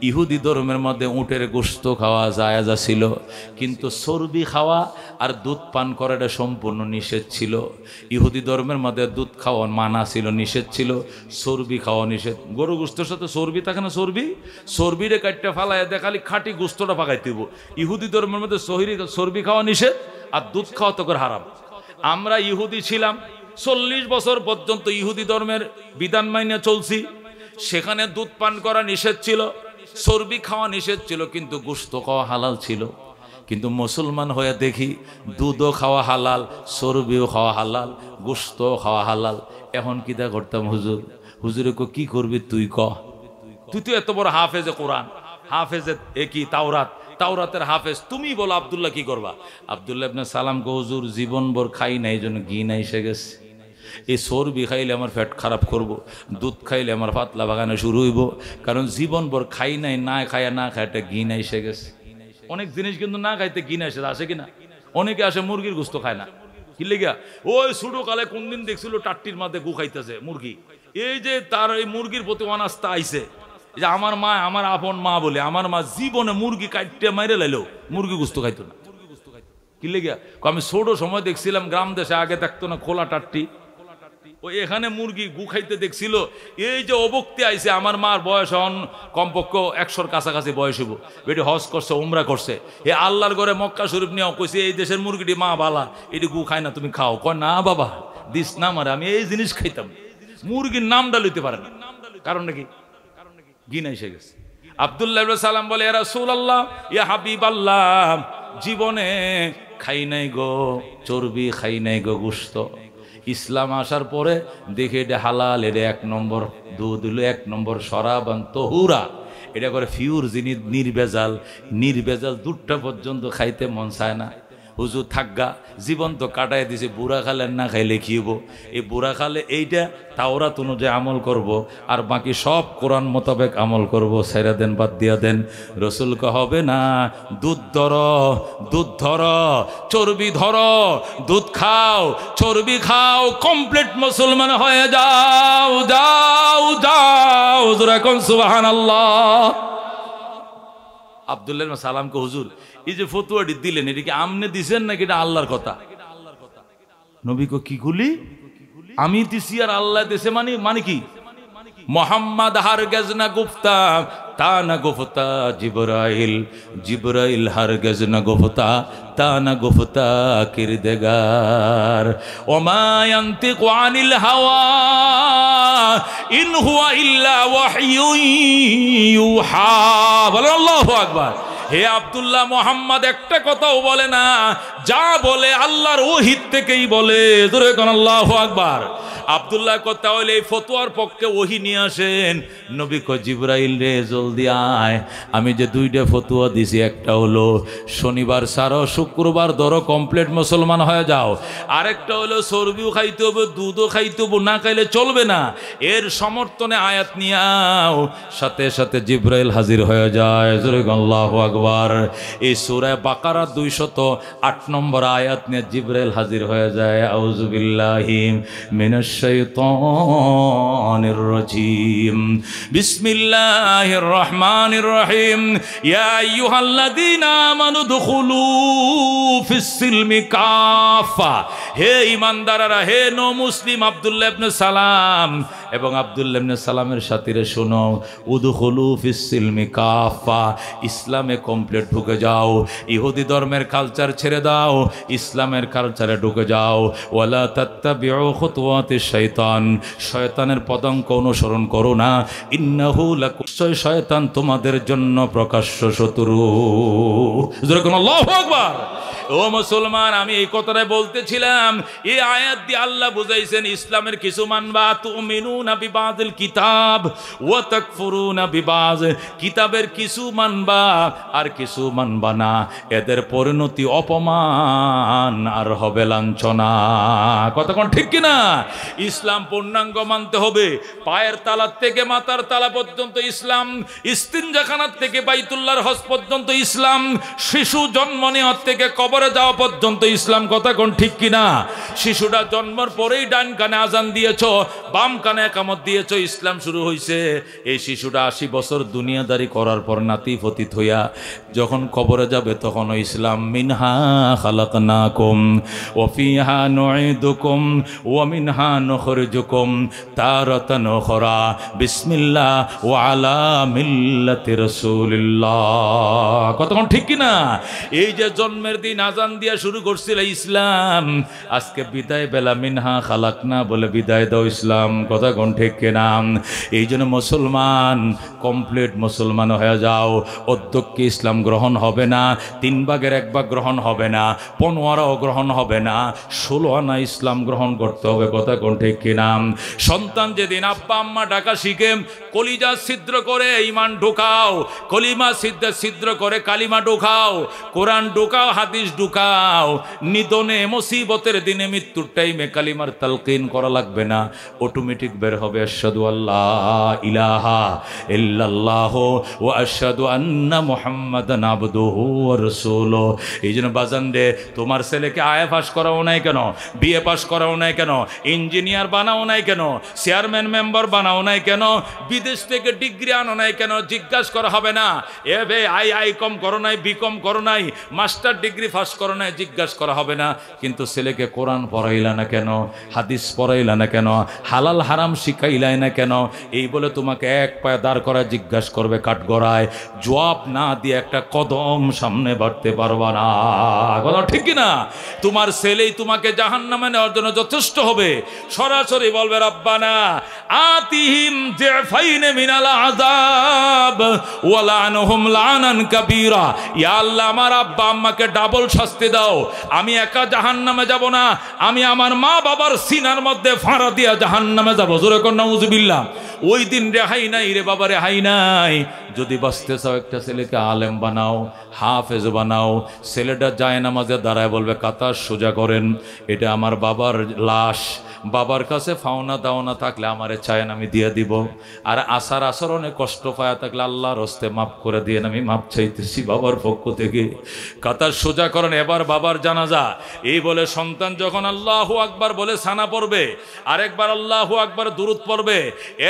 ইহুদি ধর্মের মধ্যে উটের গোশত খাওয়া জায়েজ ছিল, কিন্তু চর্বি খাওয়া আর দুধ পান করাটা সম্পূর্ণ নিষেধ ছিল। ইহুদি ধর্মের মধ্যে দুধ খাওয়া মানা ছিল, নিষেধ ছিল, চর্বি খাওয়া নিষেধ। গরু গোশতের সাথে চর্বি থাকে না, চর্বিরে কাটতে ফালায় দেখালি খাঁটি গোশতটা পাকাইতে হইব। ইহুদি ধর্মের মধ্যে চর্বি খাওয়া নিষেধ আর দুধ খাওয়া তো হারাম। আমরা ইহুদি ছিলাম, 40 বছর পর্যন্ত ইহুদি ধর্মের বিধান মাইনে চলছি, সেখানে দুধ পান করা নিষেধ ছিল, চর্বি খাওয়া নিষেধ ছিল, কিন্তু গোশত খাওয়া হালাল ছিল। কিন্তু মুসলমান হয়ে দেখি দুধও খাওয়া হালাল, চর্বিও খাওয়া হালাল, গোশত খাওয়া হালাল। এখন কিতা করতাম হুজুর? হুজুরে কি করবি তুই ক? তুই তো এত বড় হাফেজে কোরআন, হাফেজে কি তাওরাতের হাফেজ, তুমি বলো আব্দুল্লাহ কি করবা? আব্দুল্লাহ ইবনে সালাম কো হুজুর জীবন ভর খাই নাই, জন্য ঘি নাই এসে গেছে। এই চর্বি খাইলে আমার পেট খারাপ করব, দুধ খাইলে আমার পাতলা বাগানে শুরু হইব, কারণ জীবন ভর খাই নাই, না খাইতে ঘি নাই এসে গেছে। অনেক জিনিস কিন্তু না খাইতে ঘি নাই এসে আসে কিনা? অনেকে আসে মুরগির গোশত খায় না, কি লেগা? ওই ছোট কালে কোনদিন দেখছিল টাট্টির মধ্যে গু খাইতেছে মুরগি, এই যে তার এই মুরগির প্রতি অনাস্থা আইছে। যে আমার মা, আমার আপন মা বলে, আমার মা জীবনে মুরগি কাটতে মাইরে লাইলো, মুরগি গোশত খাইতো না। কি লেগে? আমি ছোট সময় দেখছিলাম গ্রাম দেশে, আগে দেখতো না খোলা টাট্টি, ওই এখানে মুরগি গু খাইতে দেখছিল। এই যে অবক্তি আইছে, আমার মার বয়স হন কমপক্ষ 100-র কাছাকাছি বয়স হইব, বেটি হজ করছে, উমরা করছে, এ আল্লাহর ঘরে মক্কা শরীফ নিয়ে কইছে এই দেশের মুরগিটি মা বালা, এটি গু খায় না, তুমি খাও। কয় না বাবা দিস না, মারে আমি এই জিনিস খাইতাম। মুরগির নামটা লইতে পারে না, কারণ নাকি ঘৃণা এসে গেছে। আব্দুল্লাহ ইবনে সালাম বলে, ইয়া রাসূলুল্লাহ, ইয়া হাবিবাল্লাহ, জীবনে খাই নাই গো চর্বি, খাই নাই গো গোশত। ইসলাম আসার পরে দেখে এটা হালাল, এটা 1 নম্বর দুধ হলো 1 নম্বর শরাবান তহুরা, এটা করে ফিউর জিনিস, নির্ভেজাল দুধটা পর্যন্ত খাইতে মন চায় না। হুজুর থাকগা জীবন তো কাটাই দিছে, বুড়া খালে না খাইলে কি হবো, এই বুড়া খালে এইটা তাওরাত অনুযায়ী আমল করব, আর বাকি সব কোরআন মোতাবেক আমল করব, ছেড়ে দেন, বাদ দিয়া দেন। রসুলকে হবে না, দুধ ধর, চর্বি ধর, দুধ খাও, চর্বি খাও, কমপ্লিট মুসলমান হয়ে যাও, যাও যাও, জোরে কোন সুবহানাল্লাহ। আব্দুল্লাহ ইবনে সালামকে হুজুর এই যে ফতোয়াটি দিলেন, এটা কি আমনে দিছেন নাকি এটা আল্লাহর কথা? নবী কো কি গুলি আমি দিছি আর আল্লাহ দিছে, মানে কি? মোহাম্মদ হারগেজ না গুফতা, তা না গুফতা জিবরাইল হারগেজ না গুফতা, তা না গুফতা কিরদেগার। ওমা ইয়ান্তিকু আনিল হাওয়া ইন হুয়া ইল্লা ওয়াহয়ুন ইউহা। বলেন আল্লাহু আকবার। হে আব্দুল্লাহ, মোহাম্মদ একটা কথাও বলে না, যা বলে আল্লাহর ওহী থেকেই বলে। জোরে কোন আল্লাহু আকবার। আব্দুল্লাহ কথা হলে এই ফতোয়ার পক্ষে ওহী নিয়ে আসেন। নবী কয়, জিবরাইল রে জলদি আয়, আমি যে 2টা ফতোয়া দিছি, একটা হলো শনিবার ছাড়ো, শুক্রবার ধরো, কমপ্লিট মুসলমান হয়ে যাও। আরেকটা হলো চর্বিও খাইতে হবে, দুধও খাইতে হবে, না খাইলে চলবে না। এর সমর্থনে আয়াত নিয়ে আও। সাথে সাথে জিবরাইল হাজির হয়ে যায়। জোরে আল্লাহু আকবার। এই সূরা বাকারা 208 নম্বর আয়াত নিয়ে জিবরাইল হাজির হয়ে যায়। আউযু বিল্লাহি মিনাশ শাইতানির রাজীম। বিসমিল্লাহির রহমানির রহিম। ইয়া আইয়ুহাল্লাযীনা আমানু দুখুলু ফিস সিলমি কাফা। হে ঈমানদাররা, হে নো মুসলিম আব্দুল্লাহ ইবনে সালাম এবং আব্দুল্লাহ ইবনে সালামের সাথীরা শোনো, উদখুলু ফিস সিলমি কাফা, ইসলামে কমপ্লিট ঢুকে যাও। ইহুদি ধর্মের কালচার ছেড়ে দাও, ইসলামের কালচারে ঢুকে যাও। ওয়ালা তাত্তাবিউ খুতুওয়াতিশ শয়তান, শয়তানের পদাঙ্ক অনুসরণ করো না। ইন্নাহু লাকুম, শয়তান তোমাদের জন্য প্রকাশ্য শত্রু। যেরকম আল্লাহু আকবার। ও মুসলমান, আমি এই কথাটাই বলতেছিলাম, এই আয়াত দিয়ে আল্লাহ বুঝাইছেন ইসলামের কিছু মানবা, তুমিনুনা বিবাযিল কিতাব ওয়া তাকফুরুনা বিবায, কিতাবের কিছু মানবা আর কিছু মানবা না। এদের পরিণতি অপমান আর হবে লাঞ্ছনা। কথা কোন ঠিক কিনা? ইসলাম পূর্ণাঙ্গ মানতে হবে। পায়ের তালা থেকে মাথার তালা পর্যন্ত ইসলাম, ইস্তিনজাখানার থেকে বাইতুল্লাহর হজ পর্যন্ত ইসলাম, শিশু জন্ম নেওয়ার থেকে কবরে যাওয়া পর্যন্ত ইসলাম। কথা কোন ঠিক কিনা? শিশুটা জন্মের পরেই ডান কানে আজান দিয়েছো, বাম কানে একামত দিয়েছো, ইসলাম শুরু হয়েছে। এই শিশুটা 80 বছর দুনিয়াদারি করার পর নাতি ফতিত হইয়া যখন কবরে যাবে, তখন ইসলাম। মিনহা খালাকনাকুম ওয়া ফিহা নুঈদুকুম ওয়া মিনহা নুখরিজুকুম তারাতান উখরা বিসমিল্লাহ ওয়া আলা মিল্লাতি রাসূলিল্লাহ। কতক্ষণ ঠিক কিনা? এই যে জন্মের দিন আজান দিয়া শুরু করছিল ইসলাম, আজকে বিদায় বেলা মিনহা খালাকনা বলে বিদায় দাও ইসলাম। কথা কোন ঠিক কিনা? এই জন্য মুসলমান কমপ্লিট মুসলমান হয়ে যাও। অধ্যক্ষে ইসলাম গ্রহণ হবে না, 3 ভাগের 1 ভাগ গ্রহণ হবে না, 15 গ্রহণ হবে না, 16 আনা ইসলাম গ্রহণ করতে হবে। কথা কোন ঠিক কিনা? সন্তান যেদিন আব্বা আম্মা ডাকা শিখে, কলিজা ছিদ্র করে ঈমান ঢুকাও, কলিমা ছিদ্র করে কালিমা ঢুকাও, কোরআন ঢুকাও, হাদিস ঢুকাও। নিধনে মুসিবতের দিনে মৃত্যুর টাইমে কালিমার তালকিন করা লাগবে না, অটোমেটিক বের হবে আশহাদু আল্লাহ ইলাহা ইল্লাল্লাহ ওয়া আশহাদু আন্না মুহাম্মাদান আবদুহু ওয়া রাসূলুহু। এই জন্য বাজান রে, তোমার ছেলেকে আয়া পাস করাও নাই কেন, বিএ পাস করাও নাই কেন, ইঞ্জিনিয়ার বানাও নাই কেন, চেয়ারম্যান মেম্বার বানাও নাই কেন, বিদেশ থেকে ডিগ্রি আনো নাই কেন, জিজ্ঞাসা করা হবে না। এ বে আই কম করো নাই, বি কম করো নাই, মাস্টার ডিগ্রি পাশ করে না, জিজ্ঞাসা করা হবে না। কিন্তু ছেলেকে কোরআন পড়াইলা না কেন, হাদিস পড়াইলা না কেন, হালাল হারাম শিখাইলাই না কেন, এই বলে তোমাকে এক পায়ে দাঁড় করা জিজ্ঞাসা করবে কাঠগড়ায়। জবাব না দিয়ে একটা কদম সামনে বাড়তে পারবা না। কথা ঠিক কি না? তোমার ছেলেই তোমাকে জাহান্নামে নেওয়ার জন্য যথেষ্ট হবে। সরাসরি বলবে রব্বানা আতিহিম জিফাইন মিনাল আযাব ওয়া লানহুম লানান কাবীরা। ইয়া আল্লাহ, আমার আব্বা আম্মাকে ডাবল শাস্তি দাও। আমি একা জাহান্নামে যাব না, আমি আমার মা বাবার সিনার মধ্যে ফাঁড়া দিয়া জাহান্নামে যাব। জোরে কর নাউযুবিল্লাহ। ওই দিন রেহাই নাই রে বাবা, রেহাই নাই। যদি বাঁচতে চাও একটা ছেলেকে আলেম বানাও, হাফেজ বানাও। ছেলেটা যায় নামাজে দাঁড়ায় বলবে কাতার সোজা করেন, এটা আমার বাবার লাশ, বাবার কাছে ফাওনা দাওনা থাকলে আমারে চায়েন আমি দিয়ে দিব। আর আসার আচরণে কষ্ট পায়া থাকলে আল্লাহর হস্তে মাফ করে দিয়ে আমি মাপ চাইতেছি বাবার পক্ষ থেকে। কাতার সোজা করেন, এবার বাবার জানাজা। এই বলে সন্তান যখন আল্লাহু আকবার বলে সানা পড়বে, আরেকবার আল্লাহু আকবার দুরূদ পড়বে,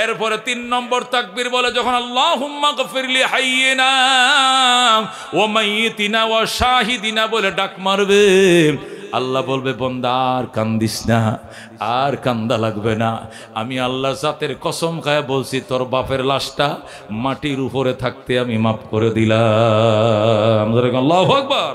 এরপরে 3 নম্বর তাকবীর বলে যখন আল্লাহুম্মা গফিরলি হাইয়িনা ওয়া মাইয়িতিনা ওয়া শাহিদিনা বলে ডাক মারবে, আল্লাহ বলবে বান্দা আর কান্দিস না, আর কান্দা লাগবে না। আমি আল্লাহ জাতের কসম খায় বলছি, তোর বাপের লাশটা মাটির উপরে থাকতে আমি মাফ করে দিলাম। আল্লাহু আকবার।